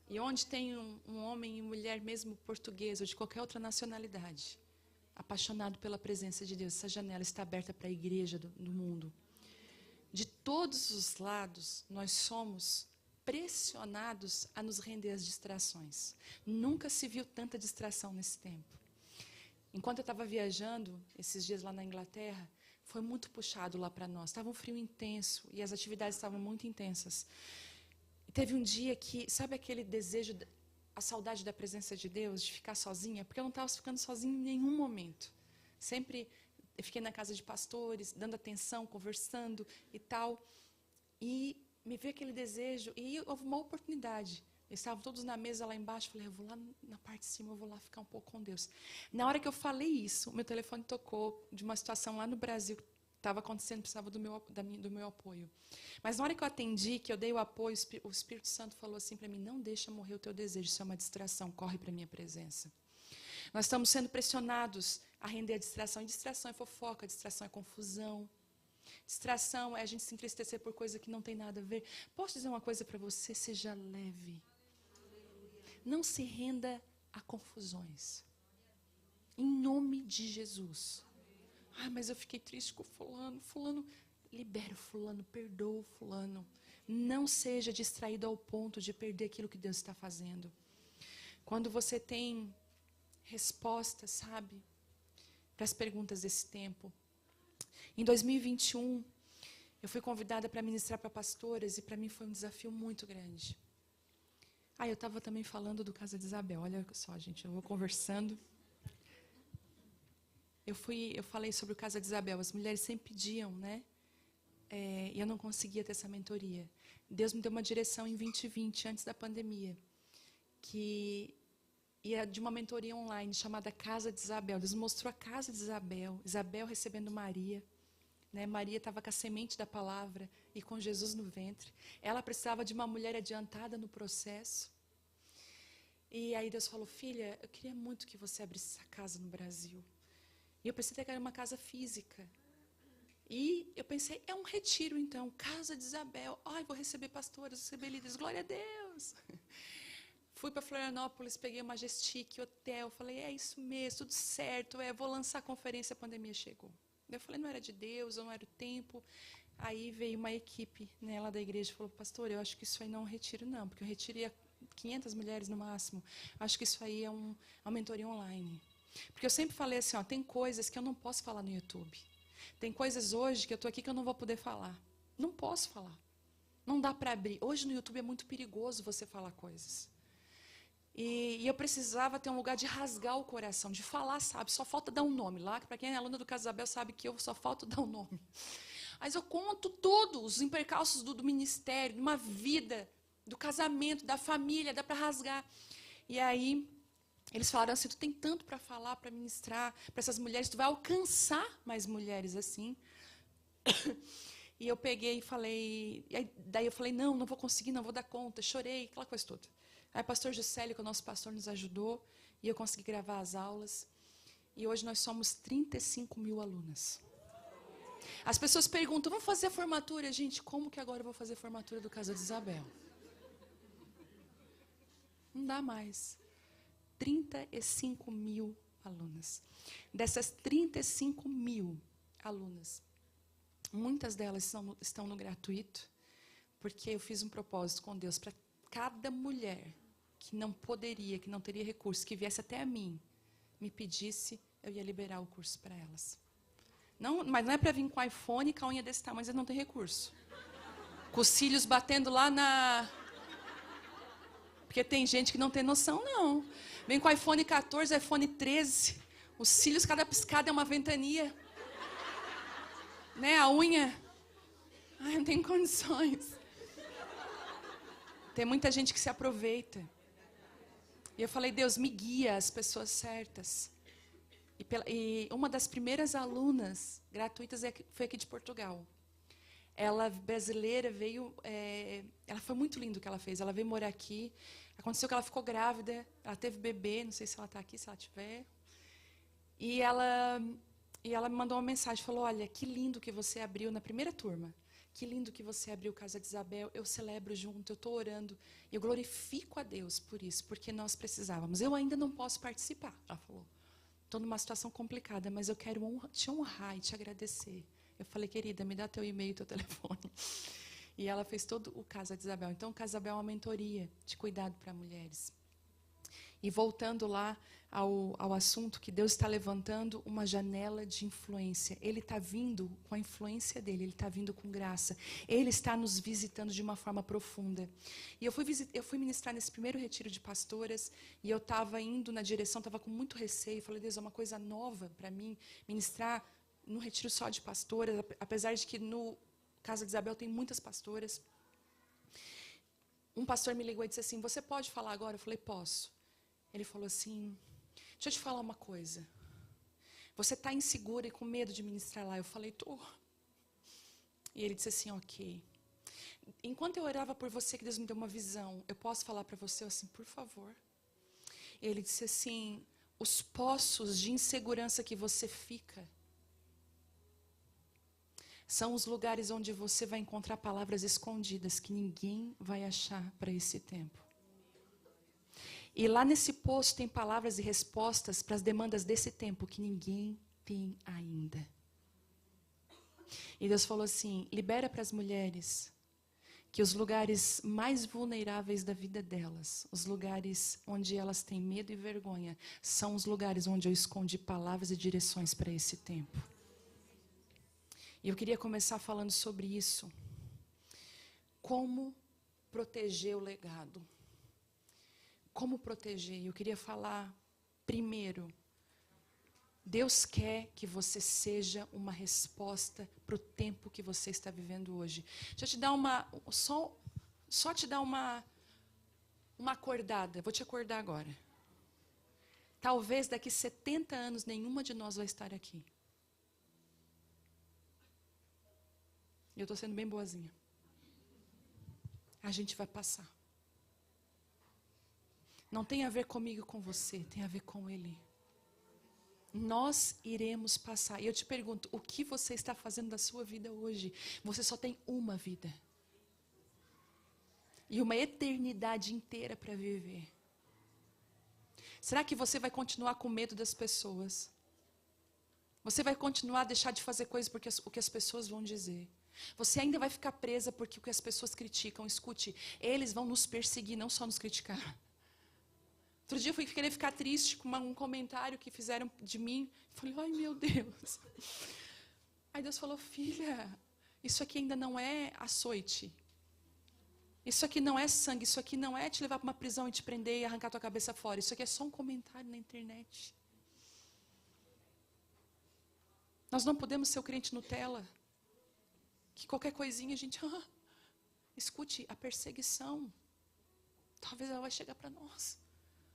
e onde tem um homem e mulher mesmo português ou de qualquer outra nacionalidade, apaixonado pela presença de Deus, essa janela está aberta para a igreja do mundo. De todos os lados, nós somos pressionados a nos render às distrações. Nunca se viu tanta distração nesse tempo. Enquanto eu estava viajando, esses dias lá na Inglaterra, foi muito puxado lá para nós. Estava um frio intenso e as atividades estavam muito intensas. E teve um dia que, sabe aquele desejo, a saudade da presença de Deus, de ficar sozinha? Porque eu não estava ficando sozinha em nenhum momento. Sempre eu fiquei na casa de pastores, dando atenção, conversando e tal. E me veio aquele desejo, e houve uma oportunidade. Eles estavam todos na mesa lá embaixo, falei, eu vou lá na parte de cima, eu vou lá ficar um pouco com Deus. Na hora que eu falei isso, meu telefone tocou de uma situação lá no Brasil, que estava acontecendo, precisava do meu apoio. Mas na hora que eu atendi, que eu dei o apoio, o Espírito Santo falou assim para mim, não deixa morrer o teu desejo, isso é uma distração, corre para a minha presença. Nós estamos sendo pressionados a render a distração, e distração é fofoca, distração é confusão. Distração é a gente se entristecer por coisa que não tem nada a ver. Posso dizer uma coisa para você? Seja leve. Não se renda a confusões. Em nome de Jesus. Ah, mas eu fiquei triste com fulano. Fulano, libera o fulano, perdoa o fulano. Não seja distraído ao ponto de perder aquilo que Deus está fazendo. Quando você tem respostas, sabe, para as perguntas desse tempo. Em 2021, eu fui convidada para ministrar para pastoras e para mim foi um desafio muito grande. Eu estava também falando do Casa de Isabel. Olha só, gente, eu vou conversando. Eu falei sobre o Casa de Isabel. As mulheres sempre pediam, né? E eu não conseguia ter essa mentoria. Deus me deu uma direção em 2020, antes da pandemia, que ia de uma mentoria online chamada Casa de Isabel. Deus mostrou a Casa de Isabel, Isabel recebendo Maria. Né? Maria estava com a semente da palavra e com Jesus no ventre. Ela precisava de uma mulher adiantada no processo. E aí Deus falou, filha, eu queria muito que você abrisse essa casa no Brasil. E eu pensei que era uma casa física. E eu pensei, é um retiro então, Casa de Isabel. Vou receber pastores, receber líderes, glória a Deus. Fui para Florianópolis, peguei o Majestic, hotel, falei, é isso mesmo, tudo certo, vou lançar a conferência, a pandemia chegou. Eu falei, não era de Deus, não era o tempo. Aí veio uma equipe, né, lá da igreja e falou, pastor, eu acho que isso aí não é um retiro, não, porque eu retiria 500 mulheres no máximo. Acho que isso aí é uma mentoria online. Porque eu sempre falei assim, tem coisas que eu não posso falar no YouTube. Tem coisas hoje que eu estou aqui que eu não vou poder falar. Não posso falar. Não dá para abrir. Hoje no YouTube é muito perigoso você falar coisas. E eu precisava ter um lugar de rasgar o coração, de falar, sabe? Só falta dar um nome lá, para quem é aluna do Casa Isabel sabe que eu só falta dar um nome. Mas eu conto todos os impercalços do ministério, de uma vida, do casamento, da família, dá para rasgar. E aí, eles falaram assim, tu tem tanto para falar, para ministrar, para essas mulheres, tu vai alcançar mais mulheres assim. E eu peguei e falei, daí eu falei, não vou conseguir, não vou dar conta, chorei, aquela coisa toda. Aí o pastor Juscelio, que é o nosso pastor, nos ajudou, e eu consegui gravar as aulas. E hoje nós somos 35 mil alunas. As pessoas perguntam, vamos fazer a formatura? Gente, como que agora eu vou fazer a formatura do Casa de Isabel? Não dá mais. 35 mil alunas. Dessas 35 mil alunas, muitas delas estão no gratuito, porque eu fiz um propósito com Deus para cada mulher que não poderia, que não teria recurso, que viesse até a mim, me pedisse, eu ia liberar o curso para elas. Não, mas não é para vir com iPhone e com a unha desse tamanho, mas eles não têm recurso. Com os cílios batendo lá na... Porque tem gente que não tem noção, não. Vem com iPhone 14, iPhone 13. Os cílios, cada piscada é uma ventania. Né? A unha... Ai, não tem condições. Tem muita gente que se aproveita. E eu falei, Deus, me guia as pessoas certas. E uma das primeiras alunas gratuitas foi aqui de Portugal. Ela, brasileira, veio... ela foi muito lindo o que ela fez. Ela veio morar aqui. Aconteceu que ela ficou grávida. Ela teve bebê. Não sei se ela está aqui, se ela estiver. E ela me mandou uma mensagem. Falou, olha, que lindo que você abriu na primeira turma. Que lindo que você abriu Casa de Isabel. Eu celebro junto, eu estou orando. E eu glorifico a Deus por isso, porque nós precisávamos. Eu ainda não posso participar, ela falou. Estou numa situação complicada, mas eu quero te honrar e te agradecer. Eu falei, querida, me dá teu e-mail e teu telefone. E ela fez todo o Casa de Isabel. Então, o Casa de Isabel é uma mentoria de cuidado para mulheres. E voltando lá ao assunto, que Deus está levantando uma janela de influência. Ele está vindo com a influência dele, ele está vindo com graça. Ele está nos visitando de uma forma profunda. E eu fui ministrar nesse primeiro retiro de pastoras, e eu estava indo na direção, estava com muito receio. Falei, Deus, é uma coisa nova para mim, ministrar num retiro só de pastoras, apesar de que no Casa de Isabel tem muitas pastoras. Um pastor me ligou e disse assim, você pode falar agora? Eu falei, posso. Ele falou assim, deixa eu te falar uma coisa. Você está insegura e com medo de ministrar lá? Eu falei, estou. E ele disse assim, ok. Enquanto eu orava por você, que Deus me deu uma visão, eu posso falar para você? Eu assim, por favor. E ele disse assim, os poços de insegurança que você fica são os lugares onde você vai encontrar palavras escondidas que ninguém vai achar para esse tempo. E lá nesse poço tem palavras e respostas para as demandas desse tempo que ninguém tem ainda. E Deus falou assim, libera para as mulheres que os lugares mais vulneráveis da vida delas, os lugares onde elas têm medo e vergonha, são os lugares onde eu escondi palavras e direções para esse tempo. E eu queria começar falando sobre isso. Como proteger o legado? Como proteger? Eu queria falar, primeiro, Deus quer que você seja uma resposta para o tempo que você está vivendo hoje. Deixa eu te dar só te dar uma acordada. Vou te acordar agora. Talvez daqui 70 anos nenhuma de nós vai estar aqui. Eu estou sendo bem boazinha. A gente vai passar. Não tem a ver comigo e com você, tem a ver com Ele. Nós iremos passar. E eu te pergunto, o que você está fazendo da sua vida hoje? Você só tem uma vida. E uma eternidade inteira para viver. Será que você vai continuar com medo das pessoas? Você vai continuar a deixar de fazer coisas porque o que as pessoas vão dizer? Você ainda vai ficar presa porque o que as pessoas criticam? Escute, eles vão nos perseguir, não só nos criticar. Outro dia eu fui querer ficar triste com um comentário que fizeram de mim. Falei, ai meu Deus. Aí Deus falou, filha, isso aqui ainda não é açoite. Isso aqui não é sangue, isso aqui não é te levar para uma prisão e te prender e arrancar tua cabeça fora. Isso aqui é só um comentário na internet. Nós não podemos ser o crente Nutella. Que qualquer coisinha a gente... Escute, a perseguição, talvez ela vai chegar para nós.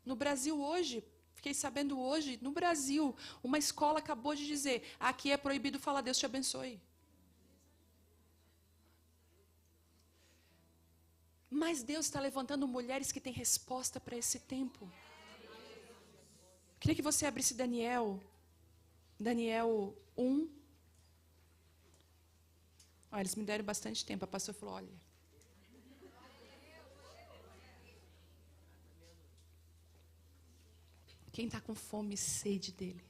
No Brasil hoje, fiquei sabendo hoje, no Brasil, uma escola acabou de dizer, aqui é proibido falar Deus te abençoe. Mas Deus está levantando mulheres que têm resposta para esse tempo. Queria que você abrisse Daniel 1. Olha, eles me deram bastante tempo. A pastora falou, olha. Quem está com fome e sede dele?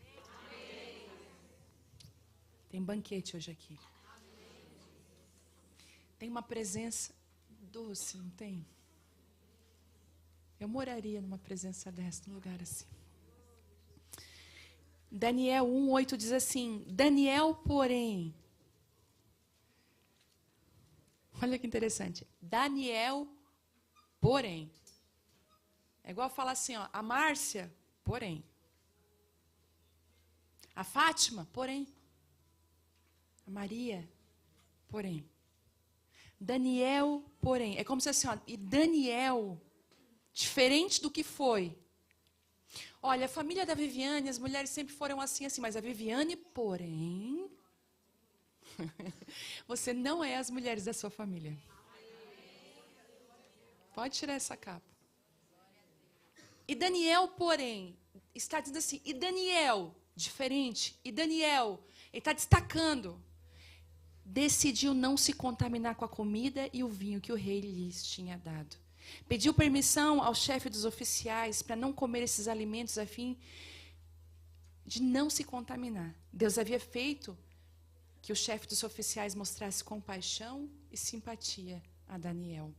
Tem banquete hoje aqui. Tem uma presença doce, não tem? Eu moraria numa presença dessa, num lugar assim. Daniel 1:8 diz assim: Daniel, porém. Olha que interessante. Daniel, porém. É igual falar assim, ó, a Márcia, porém. A Fátima, porém. A Maria, porém. Daniel, porém. É como se assim, ó, e Daniel, diferente do que foi. Olha, a família da Viviane, as mulheres sempre foram assim, mas a Viviane, porém, você não é as mulheres da sua família. Pode tirar essa capa. E Daniel, porém, está dizendo assim, e Daniel, diferente, e Daniel, ele está destacando, decidiu não se contaminar com a comida e o vinho que o rei lhes tinha dado. Pediu permissão ao chefe dos oficiais para não comer esses alimentos a fim de não se contaminar. Deus havia feito que o chefe dos oficiais mostrasse compaixão e simpatia a Daniel.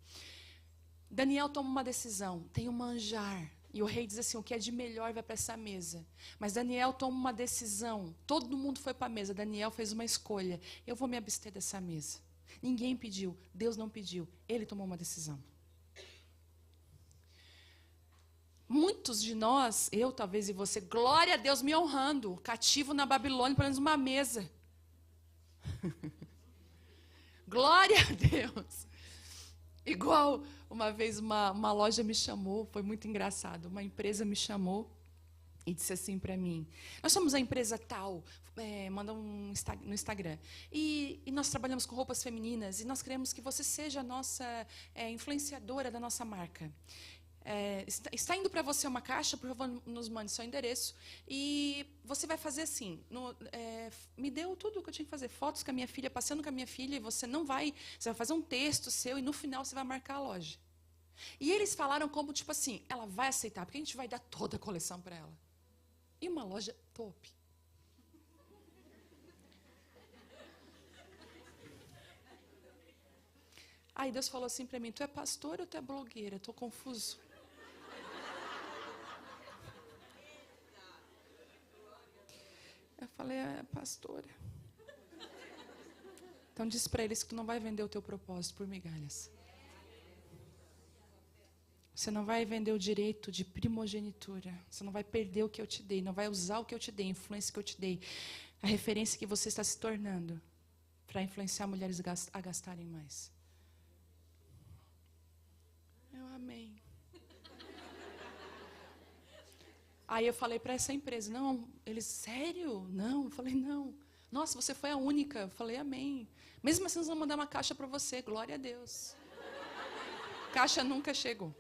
Daniel toma uma decisão, tem um manjar. E o rei diz assim, o que é de melhor vai para essa mesa. Mas Daniel toma uma decisão. Todo mundo foi para a mesa. Daniel fez uma escolha. Eu vou me abster dessa mesa. Ninguém pediu. Deus não pediu. Ele tomou uma decisão. Muitos de nós, eu talvez e você, glória a Deus me honrando. Cativo na Babilônia, pelo menos uma mesa. Glória a Deus. Igual uma vez uma loja me chamou, foi muito engraçado. Uma empresa me chamou e disse assim para mim: nós somos a empresa tal, manda no Instagram. E nós trabalhamos com roupas femininas e nós queremos que você seja a nossa influenciadora da nossa marca. Está indo para você uma caixa, por favor, nos mande seu endereço. E você vai fazer assim, me deu tudo o que eu tinha que fazer, fotos com a minha filha, passeando com a minha filha, e você vai fazer um texto seu, e no final você vai marcar a loja. E eles falaram como, tipo assim, ela vai aceitar, porque a gente vai dar toda a coleção para ela. E uma loja top. Aí Deus falou assim para mim, tu é pastora ou tu é blogueira? Estou confuso. Eu falei, pastora. Então diz para eles que tu não vai vender o teu propósito por migalhas. Você não vai vender o direito de primogenitura. Você não vai perder o que eu te dei. Não vai usar o que eu te dei, a influência que eu te dei. A referência que você está se tornando para influenciar mulheres a gastarem mais. Eu amei. Aí eu falei para essa empresa, não, eles, sério? Não, eu falei, não. Nossa, você foi a única. Eu falei, amém. Mesmo assim, nós vamos mandar uma caixa para você, glória a Deus. Caixa nunca chegou.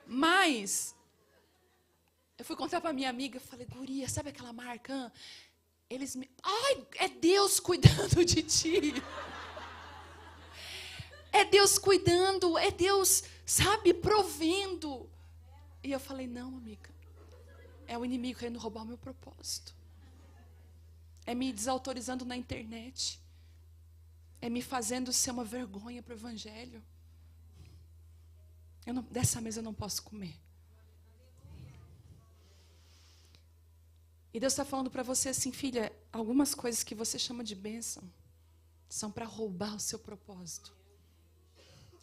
Mas, eu fui contar para minha amiga, eu falei, guria, sabe aquela marca? Ai, é Deus cuidando de ti. É Deus cuidando, é Deus, sabe, provendo. E eu falei, não, amiga, é o inimigo querendo roubar o meu propósito. É me desautorizando na internet. É me fazendo ser uma vergonha para o evangelho. Dessa mesa eu não posso comer. E Deus está falando para você assim, filha, algumas coisas que você chama de bênção são para roubar o seu propósito.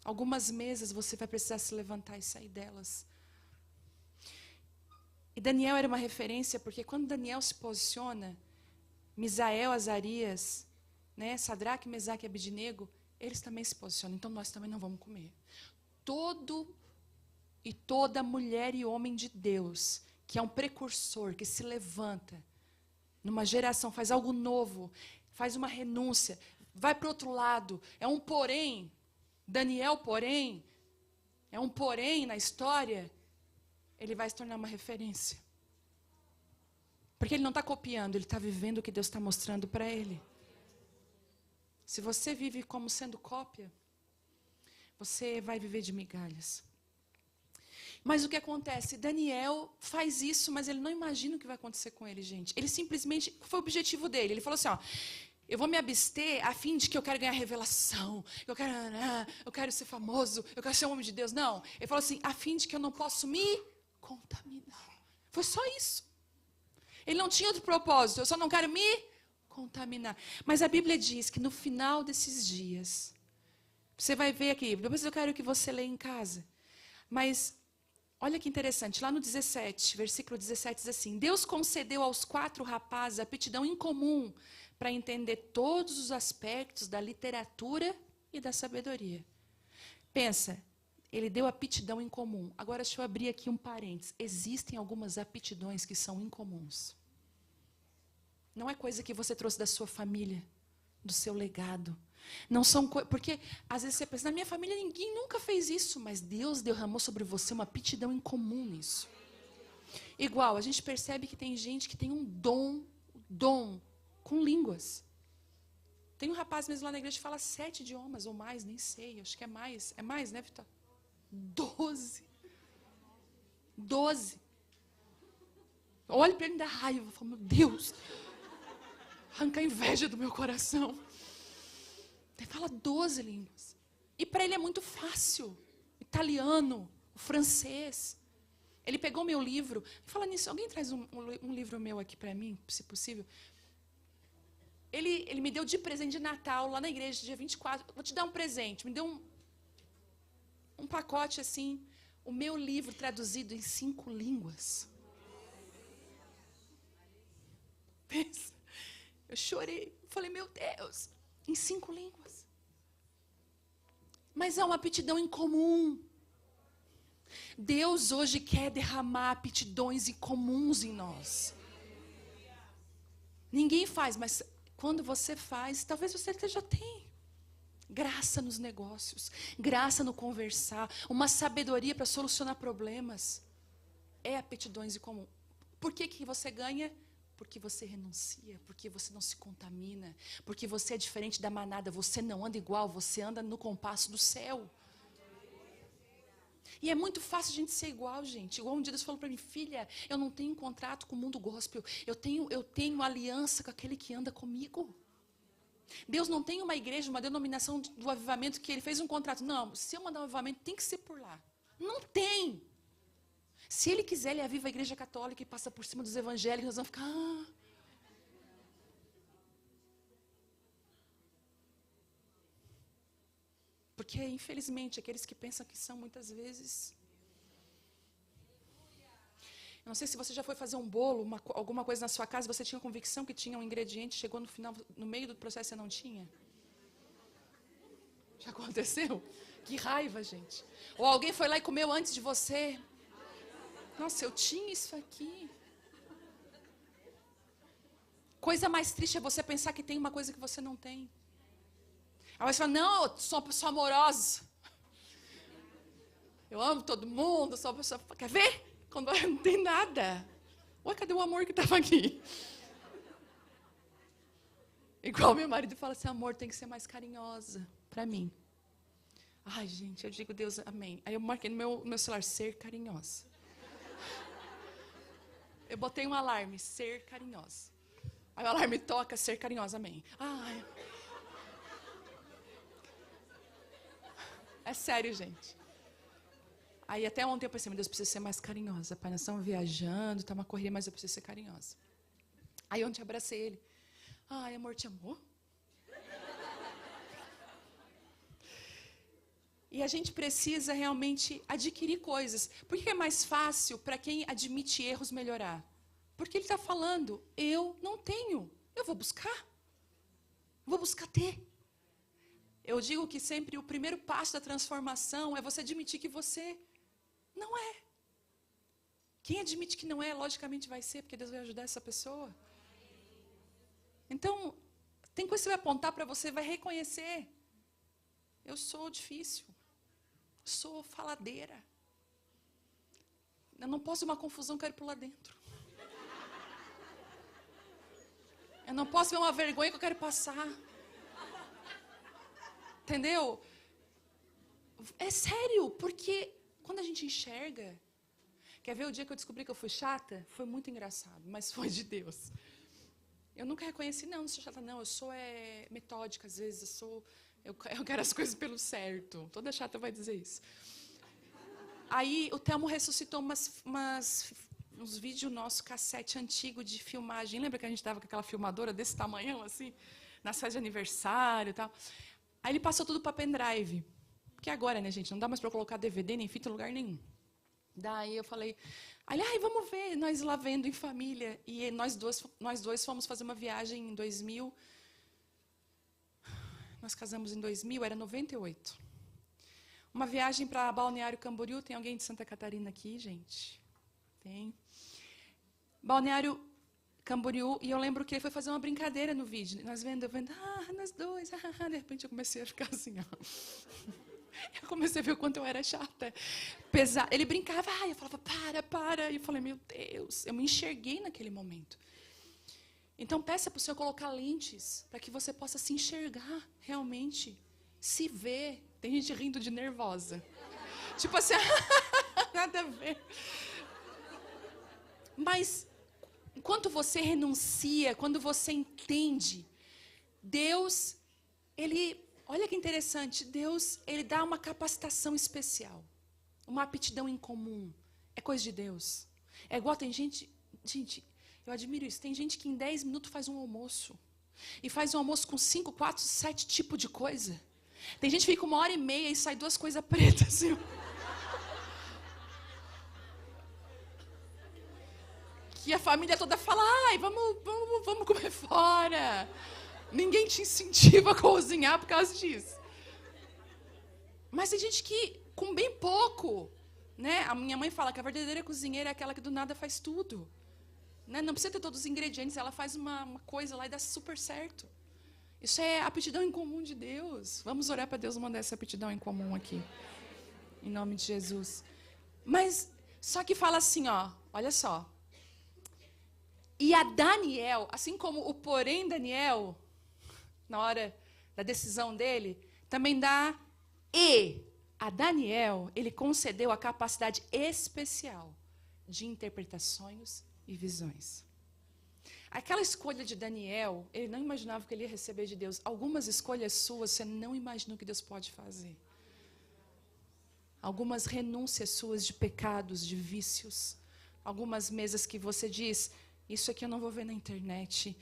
Algumas mesas você vai precisar se levantar e sair delas. E Daniel era uma referência, porque quando Daniel se posiciona, Misael, Azarias, Sadraque, Mesaque e Abidnego, eles também se posicionam, então nós também não vamos comer. Toda mulher e homem de Deus, que é um precursor, que se levanta numa geração, faz algo novo, faz uma renúncia, vai para o outro lado, é um porém, Daniel porém, é um porém na história, ele vai se tornar uma referência. Porque ele não está copiando, ele está vivendo o que Deus está mostrando para ele. Se você vive como sendo cópia, você vai viver de migalhas. Mas o que acontece? Daniel faz isso, mas ele não imagina o que vai acontecer com ele, gente. Ele simplesmente, foi o objetivo dele. Ele falou assim, eu vou me abster a fim de que eu quero ganhar revelação, eu quero ser famoso, eu quero ser um homem de Deus. Não, ele falou assim, a fim de que eu não posso me contaminar. Foi só isso. Ele não tinha outro propósito. Eu só não quero me contaminar. Mas a Bíblia diz que no final desses dias, você vai ver aqui, depois eu quero que você leia em casa. Mas olha que interessante, lá no 17, versículo 17 diz assim: Deus concedeu aos 4 rapazes aptidão incomum para entender todos os aspectos da literatura e da sabedoria. Pensa, ele deu aptidão incomum. Agora deixa eu abrir aqui um parênteses. Existem algumas aptidões que são incomuns. Não é coisa que você trouxe da sua família, do seu legado. Não são porque às vezes você pensa, na minha família ninguém nunca fez isso, mas Deus derramou sobre você uma aptidão incomum nisso. Igual, a gente percebe que tem gente que tem um dom com línguas. Tem um rapaz mesmo lá na igreja que fala 7 idiomas ou mais, nem sei, acho que é mais. É mais, né, Vitor? 12. Olha para ele e dá raiva. Eu falo, meu Deus, arranca a inveja do meu coração. Ele fala 12 línguas. E para ele é muito fácil. Italiano, o francês. Ele pegou meu livro. Fala nisso, alguém traz um livro meu aqui para mim, se possível. Ele me deu de presente de Natal, lá na igreja, dia 24. Vou te dar um presente. Me deu um pacote assim. O meu livro traduzido em 5 línguas. Pensa. Eu chorei. Falei, meu Deus. Em 5 línguas. Mas há uma aptidão incomum. Deus hoje quer derramar aptidões incomuns em nós. Ninguém faz, mas quando você faz, talvez você até já tenha. Graça nos negócios, graça no conversar, uma sabedoria para solucionar problemas. É aptidões incomuns. Por que você ganha? Porque você renuncia, porque você não se contamina, porque você é diferente da manada, você não anda igual, você anda no compasso do céu. E é muito fácil a gente ser igual, gente. Igual um dia Deus falou para mim, filha, eu não tenho contrato com o mundo gospel, eu tenho aliança com aquele que anda comigo. Deus não tem uma igreja, uma denominação do avivamento que ele fez um contrato. Não, se eu mandar um avivamento, tem que ser por lá. Não tem. Se ele quiser, ele aviva a igreja católica e passa por cima dos evangélicos, nós vamos ficar... Porque, infelizmente, aqueles que pensam que são, muitas vezes... Eu não sei se você já foi fazer um bolo, alguma coisa na sua casa, você tinha convicção que tinha um ingrediente, chegou no final, no meio do processo você não tinha? Já aconteceu? Que raiva, gente. Ou alguém foi lá e comeu antes de você... Nossa, eu tinha isso aqui. Coisa mais triste é você pensar que tem uma coisa que você não tem. Aí você fala, não, eu sou uma pessoa amorosa. Eu amo todo mundo, sou uma pessoa... Quer ver? Quando não tem nada. Ué, cadê o amor que estava aqui? Igual meu marido fala assim, amor, tem que ser mais carinhosa para mim. Ai, gente, eu digo, Deus, amém. Aí eu marquei no meu celular, ser carinhosa. Eu botei um alarme, ser carinhosa. Aí o alarme toca, ser carinhosa, amém. Ai. É sério, gente. Aí até ontem eu pensei, meu Deus, eu preciso ser mais carinhosa. Pai, nós estamos viajando, está uma correria, mas eu preciso ser carinhosa. Aí ontem eu abracei ele. Ai, amor, te amou? E a gente precisa realmente adquirir coisas. Por que é mais fácil para quem admite erros melhorar? Porque ele está falando, eu não tenho, eu vou buscar. Vou buscar ter. Eu digo que sempre o primeiro passo da transformação é você admitir que você não é. Quem admite que não é, logicamente vai ser, porque Deus vai ajudar essa pessoa. Então, tem coisa que você vai apontar para você, vai reconhecer. Eu sou difícil. Sou faladeira. Eu não posso uma confusão, quero ir para lá dentro. Eu não posso ver uma vergonha que eu quero passar. Entendeu? É sério, porque quando a gente enxerga... Quer ver o dia que eu descobri que eu fui chata? Foi muito engraçado, mas foi de Deus. Eu nunca reconheci, não sou chata, não. Eu sou metódica, às vezes. Eu quero as coisas pelo certo. Toda chata vai dizer isso. Aí o Telmo ressuscitou umas uns vídeos nossos, cassete antigo de filmagem. Lembra que a gente dava com aquela filmadora desse tamanhão, assim? Nas festas de aniversário e tal. Aí ele passou tudo para pendrive. Porque agora, né, gente, não dá mais para colocar DVD nem fita em lugar nenhum. Daí eu falei, ai, vamos ver, nós lá vendo em família. E nós dois fomos fazer uma viagem em 2000. Nós casamos em 2000, era 98. Uma viagem para Balneário Camboriú. Tem alguém de Santa Catarina aqui, gente? Tem. Balneário Camboriú. E eu lembro que ele foi fazer uma brincadeira no vídeo. Nós vendo, nós dois. De repente eu comecei a ficar assim, ó. Eu comecei a ver o quanto eu era chata. Pesado. Ele brincava, eu falava, para. E eu falei, meu Deus, eu me enxerguei naquele momento. Então, peça para o Senhor colocar lentes, para que você possa se enxergar realmente, se ver. Tem gente rindo de nervosa. Tipo assim, nada a ver. Mas, enquanto você renuncia, quando você entende, Deus, olha que interessante, Deus, Ele dá uma capacitação especial, uma aptidão em comum. É coisa de Deus. É igual, tem gente, eu admiro isso, tem gente que em 10 minutos faz um almoço. E faz um almoço com 5, 4, 7 tipos de coisa. Tem gente que fica 1h30 e sai 2 coisas pretas. Assim. Que a família toda fala, vamos comer fora. Ninguém te incentiva a cozinhar por causa disso. Mas tem gente que, com bem pouco, né? A minha mãe fala que a verdadeira cozinheira é aquela que do nada faz tudo. Né? Não precisa ter todos os ingredientes, ela faz uma coisa lá e dá super certo. Isso é aptidão em comum de Deus. Vamos orar para Deus mandar essa aptidão em comum aqui. Em nome de Jesus. Mas, só que fala assim, ó, olha só. E a Daniel, assim como o porém Daniel, na hora da decisão dele, também dá e a Daniel, ele concedeu a capacidade especial de interpretar sonhos e visões. Aquela escolha de Daniel, ele não imaginava que ele ia receber de Deus. Algumas escolhas suas, você não imaginou que Deus pode fazer. Algumas renúncias suas de pecados, de vícios. Algumas mesas que você diz, isso aqui eu não vou ver na internet.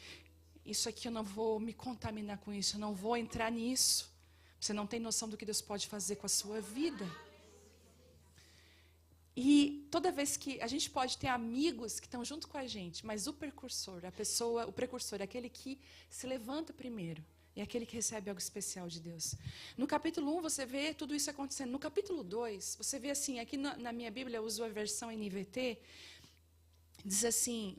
Isso aqui eu não vou me contaminar com isso. Eu não vou entrar nisso. Você não tem noção do que Deus pode fazer com a sua vida. E toda vez que a gente pode ter amigos que estão junto com a gente, mas o precursor é aquele que se levanta primeiro, é aquele que recebe algo especial de Deus. No capítulo 1 você vê tudo isso acontecendo. No capítulo 2, você vê assim, aqui na minha Bíblia eu uso a versão NVT, diz assim,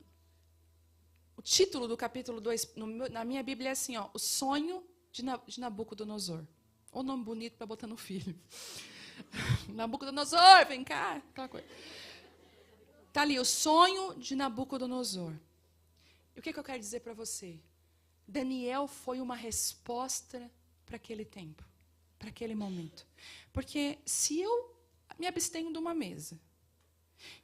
o título do capítulo 2, na minha Bíblia é assim, ó, o sonho de Nabucodonosor. Ou nome bonito para botar no filho. Nabucodonosor, vem cá. Aquela coisa. Está ali, o sonho de Nabucodonosor. E o que eu quero dizer para você? Daniel foi uma resposta para aquele tempo, para aquele momento. Porque se eu me abstenho de uma mesa,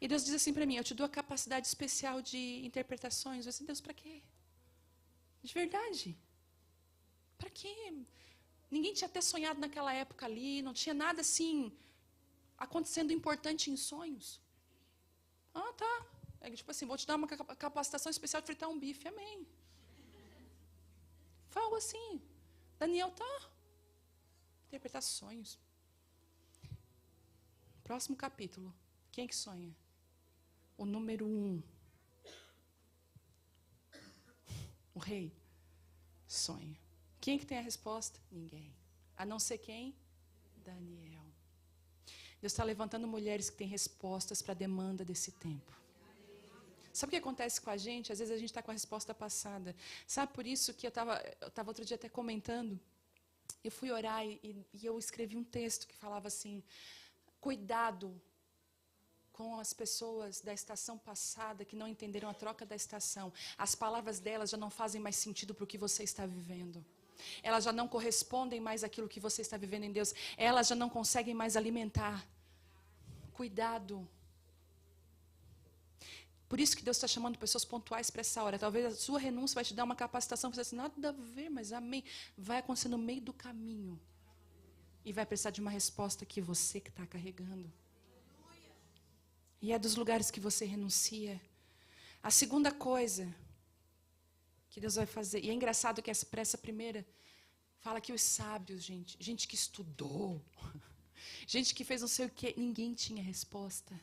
e Deus diz assim para mim, eu te dou a capacidade especial de interpretações, eu disse, Deus, para quê? De verdade. Para quê? Ninguém tinha até sonhado naquela época ali, não tinha nada assim acontecendo importante em sonhos. Ah, tá. É tipo assim, vou te dar uma capacitação especial de fritar um bife, amém. Foi algo assim. Daniel tá. Interpretar sonhos. Próximo capítulo. Quem é que sonha? O número 1. O rei sonha. Quem é que tem a resposta? Ninguém. A não ser quem? Daniel. Deus está levantando mulheres que têm respostas para a demanda desse tempo. Sabe o que acontece com a gente? Às vezes a gente está com a resposta passada. Sabe por isso que eu estava outro dia até comentando? Eu fui orar e eu escrevi um texto que falava assim, cuidado com as pessoas da estação passada que não entenderam a troca da estação. As palavras delas já não fazem mais sentido para o que você está vivendo. Elas já não correspondem mais àquilo que você está vivendo em Deus. Elas já não conseguem mais alimentar. Cuidado. Por isso que Deus está chamando pessoas pontuais para essa hora. Talvez a sua renúncia vai te dar uma capacitação. Você vai dizer, nada a ver, mas amém. Vai acontecer no meio do caminho. E vai precisar de uma resposta que você que está carregando. E é dos lugares que você renuncia. A segunda coisa que Deus vai fazer, e é engraçado que para essa primeira, fala que os sábios, gente que estudou, gente que fez não sei o quê, ninguém tinha resposta.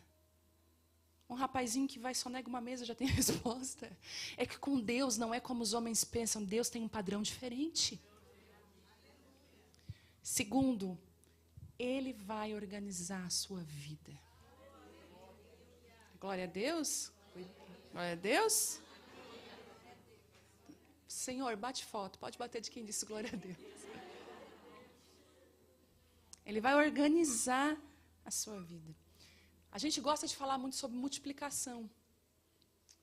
Um rapazinho que vai só nega uma mesa já tem resposta. É que com Deus não é como os homens pensam, Deus tem um padrão diferente. Segundo, Ele vai organizar a sua vida. Glória a Deus. Glória a Deus. Senhor, bate foto. Pode bater de quem disse glória a Deus. Ele vai organizar a sua vida. A gente gosta de falar muito sobre multiplicação.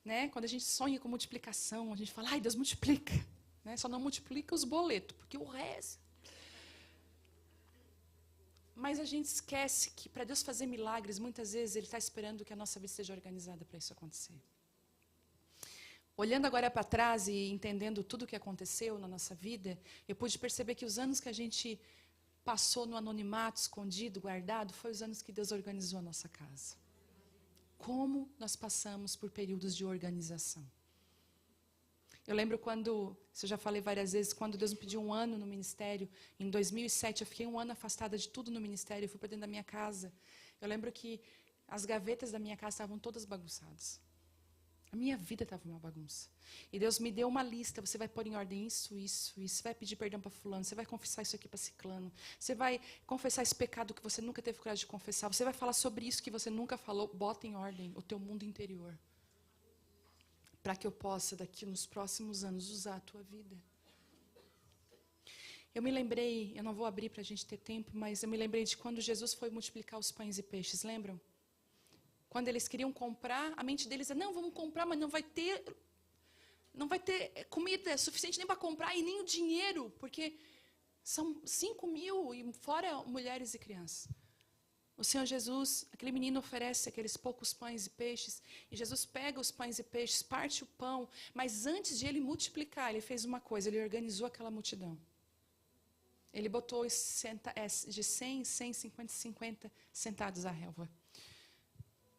Né? Quando a gente sonha com multiplicação, a gente fala, ai, Deus multiplica. Né? Só não multiplica os boletos, porque o resto... Mas a gente esquece que para Deus fazer milagres, muitas vezes Ele está esperando que a nossa vida esteja organizada para isso acontecer. Olhando agora para trás e entendendo tudo o que aconteceu na nossa vida, eu pude perceber que os anos que a gente passou no anonimato, escondido, guardado, foi os anos que Deus organizou a nossa casa. Como nós passamos por períodos de organização. Eu lembro quando, isso eu já falei várias vezes, quando Deus me pediu um ano no ministério, em 2007, eu fiquei um ano afastada de tudo no ministério, eu fui para dentro da minha casa. Eu lembro que as gavetas da minha casa estavam todas bagunçadas. A minha vida estava uma bagunça. E Deus me deu uma lista, você vai pôr em ordem isso, você vai pedir perdão para fulano, você vai confessar isso aqui para ciclano, você vai confessar esse pecado que você nunca teve coragem de confessar, você vai falar sobre isso que você nunca falou, bota em ordem o teu mundo interior. Para que eu possa, daqui nos próximos anos, usar a tua vida. Eu me lembrei, eu não vou abrir para a gente ter tempo, mas eu me lembrei de quando Jesus foi multiplicar os pães e peixes, lembram? Quando eles queriam comprar, a mente deles é, não, vamos comprar, mas não vai ter comida suficiente nem para comprar e nem o dinheiro, porque são 5.000 e fora mulheres e crianças. O Senhor Jesus, aquele menino oferece aqueles poucos pães e peixes, e Jesus pega os pães e peixes, parte o pão, mas antes de ele multiplicar, ele fez uma coisa, ele organizou aquela multidão. Ele botou de 100, 150, 50 sentados à relva.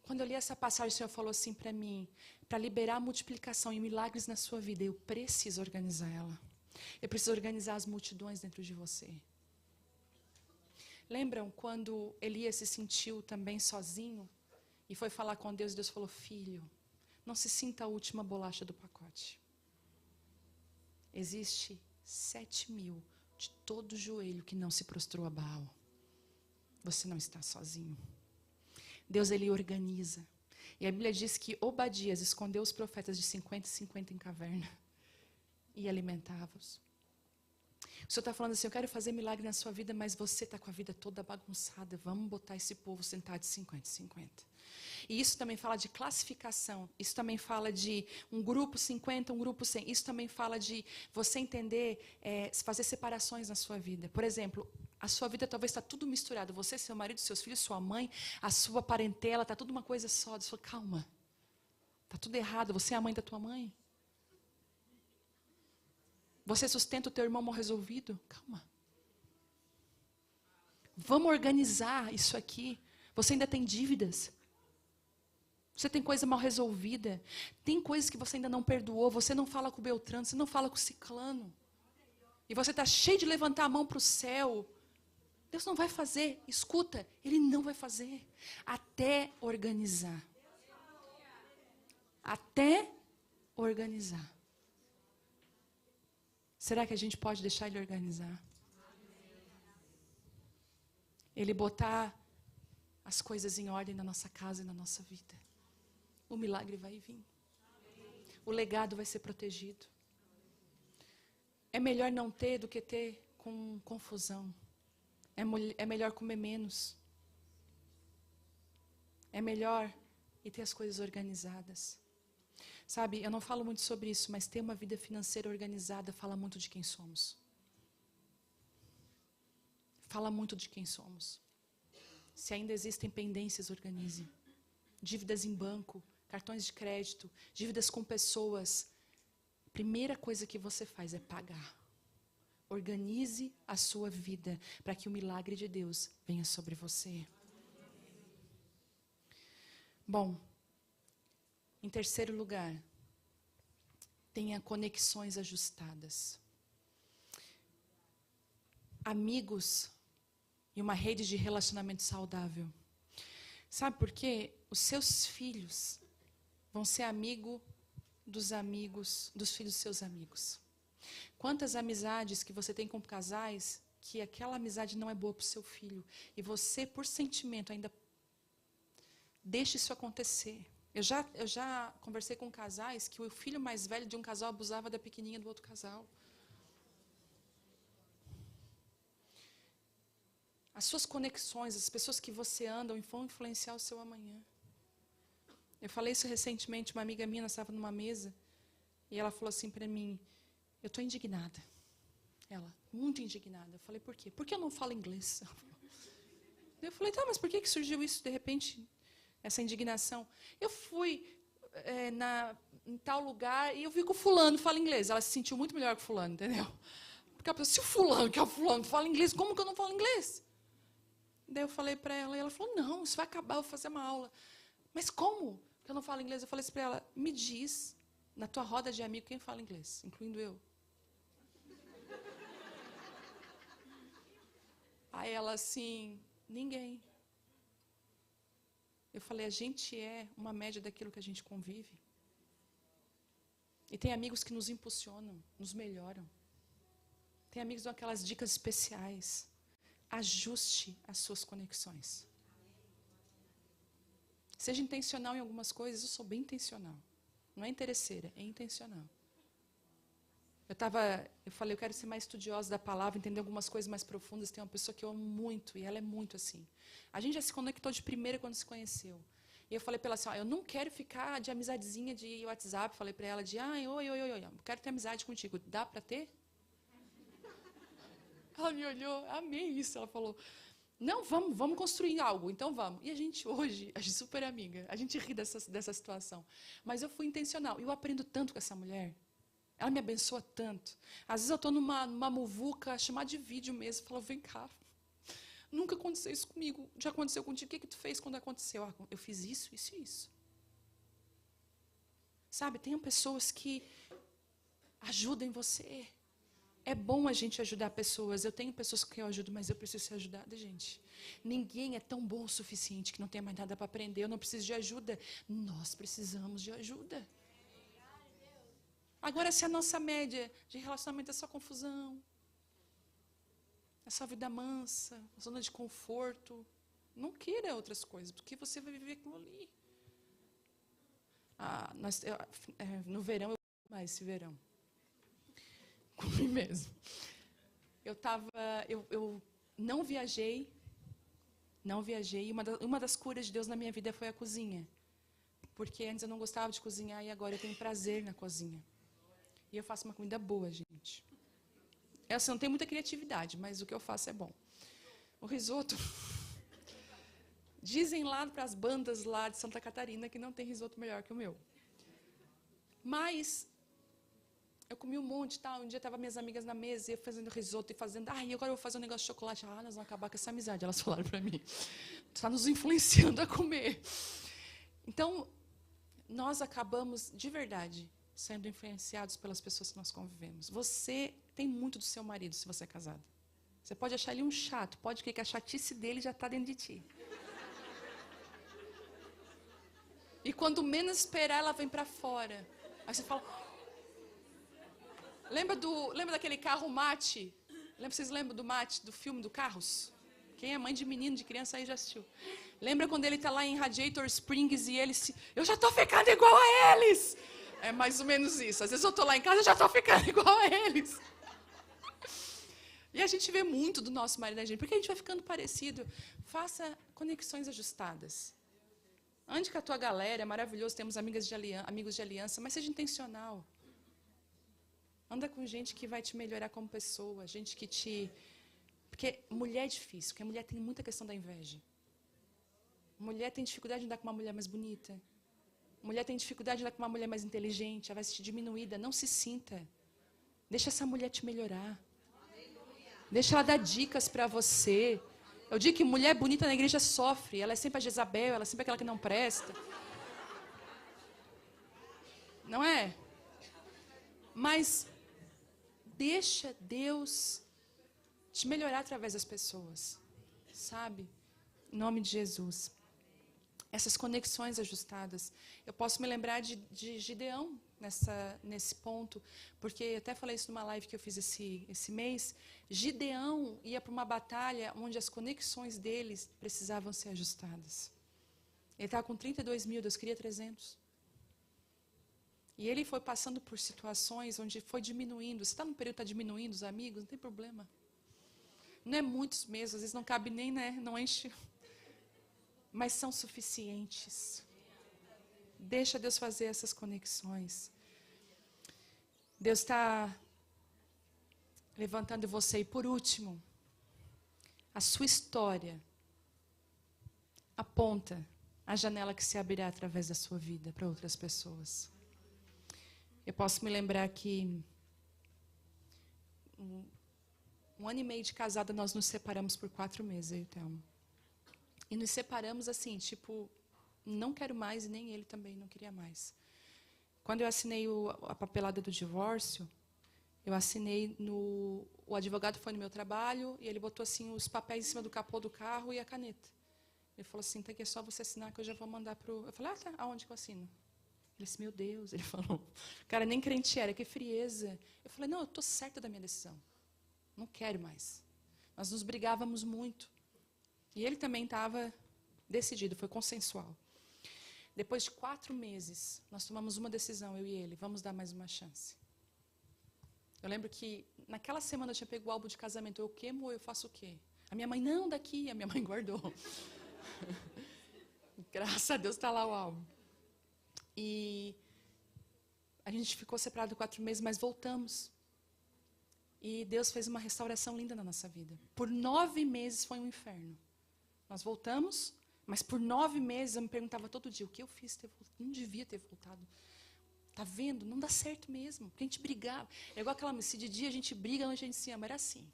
Quando eu li essa passagem, o Senhor falou assim para mim, para liberar a multiplicação e milagres na sua vida, eu preciso organizar ela. Eu preciso organizar as multidões dentro de você. Lembram quando Elias se sentiu também sozinho e foi falar com Deus, e Deus falou, filho, não se sinta a última bolacha do pacote. Existe 7.000 de todo joelho que não se prostrou a Baal. Você não está sozinho. Deus, Ele organiza. E a Bíblia diz que Obadias escondeu os profetas de 50 em 50 em caverna e alimentava-os. O Senhor está falando assim, eu quero fazer milagre na sua vida, mas você está com a vida toda bagunçada. Vamos botar esse povo sentado de 50 em 50. E isso também fala de classificação. Isso também fala de um grupo 50, um grupo 100. Isso também fala de você entender, fazer separações na sua vida. Por exemplo, a sua vida talvez está tudo misturado. Você, seu marido, seus filhos, sua mãe, a sua parentela, está tudo uma coisa só. Deus falou, calma. Está tudo errado. Você é a mãe da tua mãe. Você sustenta o teu irmão mal resolvido? Calma. Vamos organizar isso aqui. Você ainda tem dívidas. Você tem coisa mal resolvida. Tem coisas que você ainda não perdoou. Você não fala com o Beltrano, você não fala com o Ciclano. E você está cheio de levantar a mão para o céu. Deus não vai fazer. Escuta, Ele não vai fazer. Até organizar. Até organizar. Será que a gente pode deixar Ele organizar? Ele botar as coisas em ordem na nossa casa e na nossa vida. O milagre vai vir. O legado vai ser protegido. É melhor não ter do que ter com confusão. É melhor comer menos. É melhor e ter as coisas organizadas. Sabe, eu não falo muito sobre isso, mas ter uma vida financeira organizada fala muito de quem somos. Fala muito de quem somos. Se ainda existem pendências, organize. Dívidas em banco, cartões de crédito, dívidas com pessoas. A primeira coisa que você faz é pagar. Organize a sua vida para que o milagre de Deus venha sobre você. Bom, em terceiro lugar, tenha conexões ajustadas. Amigos e uma rede de relacionamento saudável. Sabe por quê? Os seus filhos vão ser amigos dos filhos dos seus amigos. Quantas amizades que você tem com casais que aquela amizade não é boa para o seu filho e você, por sentimento, ainda deixa isso acontecer. Eu já conversei com casais que o filho mais velho de um casal abusava da pequenininha do outro casal. As suas conexões, as pessoas que você anda vão influenciar o seu amanhã. Eu falei isso recentemente, uma amiga minha, nós estávamos numa mesa, e ela falou assim para mim, eu estou indignada. Ela, muito indignada. Eu falei, por quê? Porque eu não falo inglês. Eu falei, tá, mas por que surgiu isso, de repente, essa indignação? Eu fui em tal lugar e eu vi que o fulano fala inglês. Ela se sentiu muito melhor que o fulano, entendeu? Porque ela pensou, se o fulano, que é o fulano, fala inglês, como que eu não falo inglês? Daí eu falei para ela, e ela falou, não, isso vai acabar, eu vou fazer uma aula. Mas como que eu não falo inglês? Eu falei assim para ela, me diz, na tua roda de amigo, quem fala inglês, incluindo eu. Aí ela assim, ninguém. Eu falei, a gente é uma média daquilo que a gente convive. E tem amigos que nos impulsionam, nos melhoram. Tem amigos que dão aquelas dicas especiais. Ajuste as suas conexões. Seja intencional em algumas coisas, eu sou bem intencional. Não é interesseira, é intencional. Eu falei, eu quero ser mais estudiosa da palavra, entender algumas coisas mais profundas. Tem uma pessoa que eu amo muito, e ela é muito assim. A gente já se conectou de primeira quando se conheceu. E eu falei para ela assim, eu não quero ficar de amizadezinha de WhatsApp. Falei para ela oi, eu quero ter amizade contigo. Dá para ter? Ela me olhou, amei isso. Ela falou, não, vamos construir algo, então vamos. E a gente hoje, a gente é super amiga, a gente ri dessa situação. Mas eu fui intencional, e eu aprendo tanto com essa mulher. Ela me abençoa tanto. Às vezes eu estou numa muvuca, chamar de vídeo mesmo, falo, vem cá. Nunca aconteceu isso comigo, já aconteceu contigo, o que tu fez quando aconteceu? Eu fiz isso, isso e isso. Sabe, tem pessoas que ajudem você. É bom a gente ajudar pessoas. Eu tenho pessoas que eu ajudo, mas eu preciso ser ajudada, gente. Ninguém é tão bom o suficiente que não tenha mais nada para aprender. Eu não preciso de ajuda. Nós precisamos de ajuda. Agora, se a nossa média de relacionamento é só confusão, é só vida mansa, zona de conforto, não queira outras coisas, porque você vai viver aquilo ali. No verão, eu mais esse verão. Comi mesmo. Eu não viajei, e uma das curas de Deus na minha vida foi a cozinha. Porque antes eu não gostava de cozinhar e agora eu tenho prazer na cozinha. E eu faço uma comida boa, gente. Eu não tenho muita criatividade, mas o que eu faço é bom. O risoto... Dizem lá para as bandas lá de Santa Catarina que não tem risoto melhor que o meu. Mas... eu comi um monte e tal. Um dia estavam minhas amigas na mesa, e eu fazendo risoto e fazendo... e agora eu vou fazer um negócio de chocolate. Nós vamos acabar com essa amizade. Elas falaram para mim. Está nos influenciando a comer. Então, nós acabamos, de verdade, sendo influenciados pelas pessoas que nós convivemos. Você tem muito do seu marido, se você é casado. Você pode achar ele um chato, pode crer que a chatice dele já está dentro de ti. E quando menos esperar, ela vem para fora. Aí você fala... Lembra daquele carro mate? Vocês lembram do mate, do filme do Carros? Quem é mãe de menino, de criança aí já assistiu. Lembra quando ele está lá em Radiator Springs e ele se... eu já estou ficando igual a eles! É mais ou menos isso. Às vezes eu estou lá em casa e já estou ficando igual a eles. E a gente vê muito do nosso marido da gente, porque a gente vai ficando parecido. Faça conexões ajustadas. Ande com a tua galera, é maravilhoso, temos amigos de aliança, mas seja intencional. Anda com gente que vai te melhorar como pessoa, gente que te... Porque mulher é difícil, porque a mulher tem muita questão da inveja. Mulher tem dificuldade de andar com uma mulher mais bonita. Mulher tem dificuldade de andar com uma mulher mais inteligente, ela vai se sentir diminuída. Não se sinta. Deixa essa mulher te melhorar. Deixa ela dar dicas para você. Eu digo que mulher bonita na igreja sofre. Ela é sempre a Jezabel, ela é sempre aquela que não presta. Não é? Mas deixa Deus te melhorar através das pessoas. Sabe? Em nome de Jesus. Essas conexões ajustadas. Eu posso me lembrar de Gideão nesse ponto, porque eu até falei isso numa live que eu fiz esse mês. Gideão ia para uma batalha onde as conexões deles precisavam ser ajustadas. Ele estava com 32 mil, Deus queria 300. E ele foi passando por situações onde foi diminuindo. Você está num período que está diminuindo os amigos, não tem problema. Não é muitos mesmo, às vezes não cabe nem, né? Não enche. Mas são suficientes. Deixa Deus fazer essas conexões. Deus está levantando você. E por último, a sua história aponta a janela que se abrirá através da sua vida para outras pessoas. Eu posso me lembrar que um ano e meio de casada nós nos separamos por 4 meses, eu e o Thelma. E nos separamos assim, tipo, não quero mais e nem ele também não queria mais. Quando eu assinei a papelada do divórcio, eu assinei o advogado foi no meu trabalho e ele botou assim os papéis em cima do capô do carro e a caneta. Ele falou assim, tá aqui, é só você assinar que eu já vou mandar pro... Eu falei, tá, aonde que eu assino? Ele disse, meu Deus, ele falou. Cara, nem crente era, que frieza. Eu falei, não, eu estou certa da minha decisão. Não quero mais. Nós nos brigávamos muito. E ele também estava decidido, foi consensual. Depois de 4 meses, nós tomamos uma decisão, eu e ele, vamos dar mais uma chance. Eu lembro que naquela semana eu tinha pego o álbum de casamento, eu queimo ou eu faço o quê? A minha mãe, não, daqui, a minha mãe guardou. Graças a Deus está lá o álbum. E a gente ficou separado 4 meses, mas voltamos. E Deus fez uma restauração linda na nossa vida. Por 9 meses foi um inferno. Nós voltamos, mas por 9 meses eu me perguntava todo dia, o que eu fiz? Não devia ter voltado. Tá vendo? Não dá certo mesmo. Porque a gente brigava. É igual aquela, se de dia a gente briga, a noite a gente se ama. Era assim.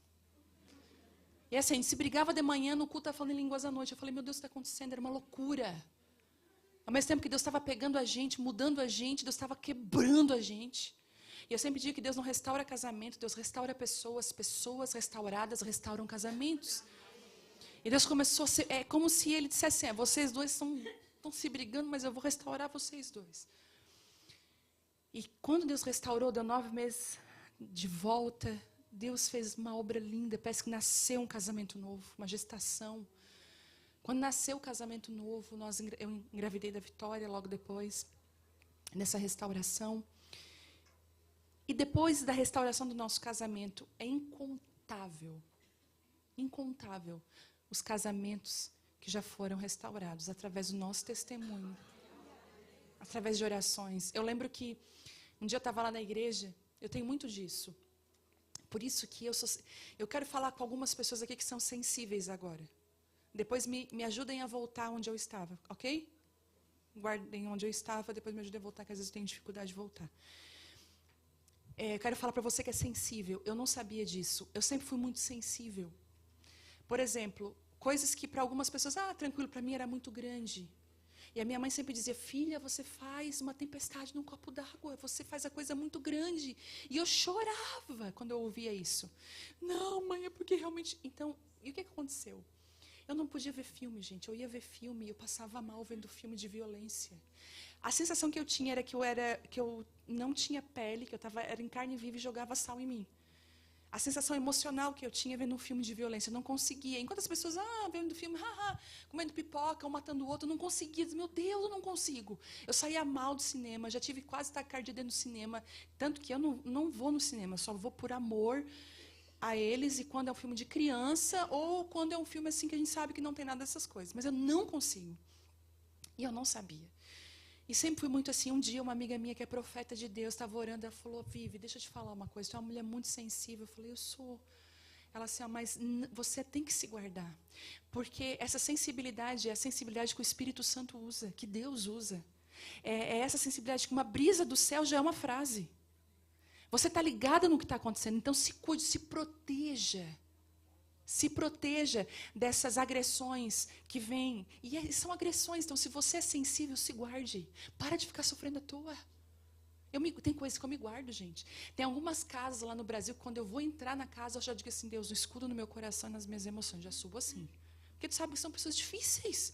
E assim, a gente se brigava de manhã, no culto, falando em línguas à noite. Eu falei, meu Deus, o que está acontecendo? Era uma loucura. Ao mesmo tempo que Deus estava pegando a gente, mudando a gente, Deus estava quebrando a gente. E eu sempre digo que Deus não restaura casamento, Deus restaura pessoas. Pessoas restauradas restauram casamentos. E Deus começou a ser, é como se Ele dissesse assim, vocês dois estão se brigando, mas eu vou restaurar vocês dois. E quando Deus restaurou, deu 9 meses de volta, Deus fez uma obra linda, parece que nasceu um casamento novo, uma gestação. Quando nasceu o casamento novo, eu engravidei da Vitória logo depois, nessa restauração. E depois da restauração do nosso casamento, é incontável os casamentos que já foram restaurados através do nosso testemunho, através de orações. Eu lembro que um dia eu estava lá na igreja, eu tenho muito disso. Por isso que eu quero falar com algumas pessoas aqui que são sensíveis agora. Depois me ajudem a voltar onde eu estava, ok? Guardem onde eu estava, depois me ajudem a voltar, que às vezes eu tenho dificuldade de voltar. Eu quero falar para você que é sensível. Eu não sabia disso. Eu sempre fui muito sensível. Por exemplo, coisas que para algumas pessoas, tranquilo, para mim era muito grande. E a minha mãe sempre dizia, filha, você faz uma tempestade num copo d'água, você faz a coisa muito grande. E eu chorava quando eu ouvia isso. Não, mãe, é porque realmente... Então, e o que aconteceu? Eu não podia ver filme, gente. Eu ia ver filme e eu passava mal vendo filme de violência. A sensação que eu tinha era que eu não tinha pele, que era em carne viva e jogava sal em mim. A sensação emocional que eu tinha vendo um filme de violência, eu não conseguia. Enquanto as pessoas, vendo filme, comendo pipoca, um matando o outro, eu não conseguia. Meu Deus, eu não consigo. Eu saía mal do cinema, já tive quase taquicardia dentro do cinema. Tanto que eu não vou no cinema, só vou por amor a eles, e quando é um filme de criança, ou quando é um filme assim que a gente sabe que não tem nada dessas coisas. Mas eu não consigo. E eu não sabia. E sempre fui muito assim. Um dia, uma amiga minha que é profeta de Deus estava orando, ela falou, Vivi, deixa eu te falar uma coisa, tu é uma mulher muito sensível. Eu falei, eu sou. Ela assim, mas você tem que se guardar. Porque essa sensibilidade é a sensibilidade que o Espírito Santo usa, que Deus usa. É essa sensibilidade que uma brisa do céu já é uma frase. Você está ligada no que está acontecendo, então se cuide, se proteja. Se proteja dessas agressões que vêm. E são agressões, então se você é sensível, se guarde. Para de ficar sofrendo à toa. Tem coisas que eu me guardo, gente. Tem algumas casas lá no Brasil que quando eu vou entrar na casa, eu já digo assim, Deus, o escudo no meu coração e nas minhas emoções. Já subo assim. Porque tu sabe que são pessoas difíceis.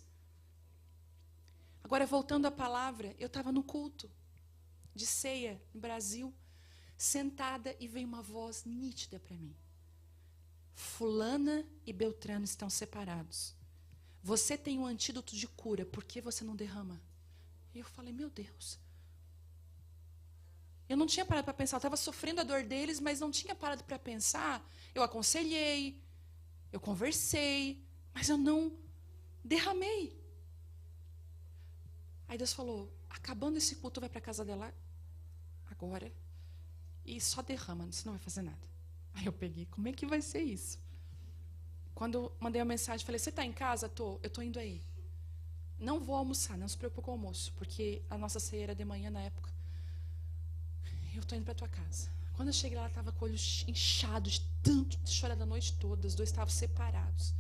Agora, voltando à palavra, eu estava no culto de ceia no Brasil, sentada, e veio uma voz nítida para mim. Fulana e Beltrano estão separados. Você tem um antídoto de cura, por que você não derrama? E eu falei, meu Deus. Eu não tinha parado para pensar, eu estava sofrendo a dor deles, mas não tinha parado para pensar. Eu aconselhei, eu conversei, mas eu não derramei. Aí Deus falou, acabando esse culto, vai para a casa dela agora e só derrama, você não vai fazer nada. Aí eu peguei, como é que vai ser isso? Quando eu mandei uma mensagem, falei, você está em casa? Eu estou indo aí. Não vou almoçar, não se preocupe com o almoço, porque a nossa ceia era de manhã na época. Eu estou indo para a tua casa. Quando eu cheguei lá, ela estava com o olho inchado de tanto de chorar da noite toda. Os dois estavam separados.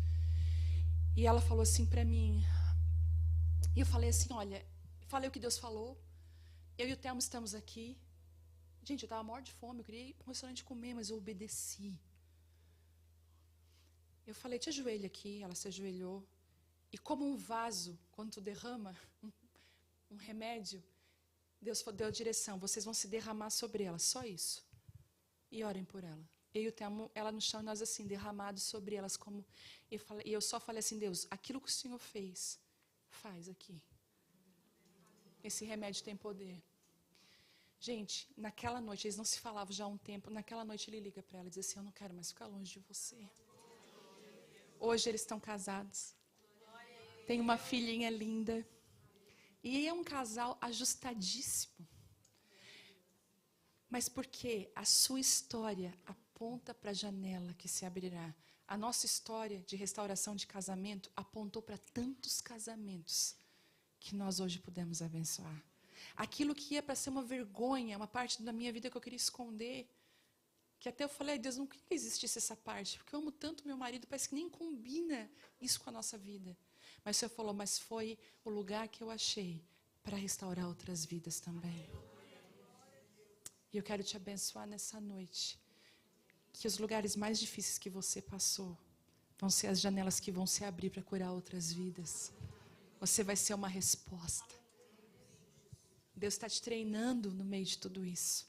E ela falou assim para mim. E eu falei assim, olha, falei o que Deus falou. Eu e o Telmo estamos aqui. Gente, eu estava morta de fome. Eu queria ir para um restaurante comer, mas eu obedeci. Eu falei, te ajoelha aqui. Ela se ajoelhou. E como um vaso, quando tu derrama um remédio, Deus deu a direção, vocês vão se derramar sobre ela, só isso. E orem por ela. Eu e o Telmo, ela no chão, nós assim, derramados sobre elas, como... E eu só falei assim, Deus, aquilo que o Senhor fez, faz aqui. Esse remédio tem poder. Gente, naquela noite, eles não se falavam já há um tempo, naquela noite ele liga para ela e diz assim, eu não quero mais ficar longe de você. Hoje eles estão casados. Tem uma filhinha linda. E é um casal ajustadíssimo. Mas porque a sua história aponta para a janela que se abrirá. A nossa história de restauração de casamento apontou para tantos casamentos que nós hoje pudemos abençoar. Aquilo que ia para ser uma vergonha, uma parte da minha vida que eu queria esconder, que até eu falei, Deus, não queria que existisse essa parte, porque eu amo tanto meu marido, parece que nem combina isso com a nossa vida. Mas o Senhor falou, mas foi o lugar que eu achei para restaurar outras vidas também. E eu quero te abençoar nessa noite. Que os lugares mais difíceis que você passou vão ser as janelas que vão se abrir para curar outras vidas. Você vai ser uma resposta. Deus está te treinando no meio de tudo isso.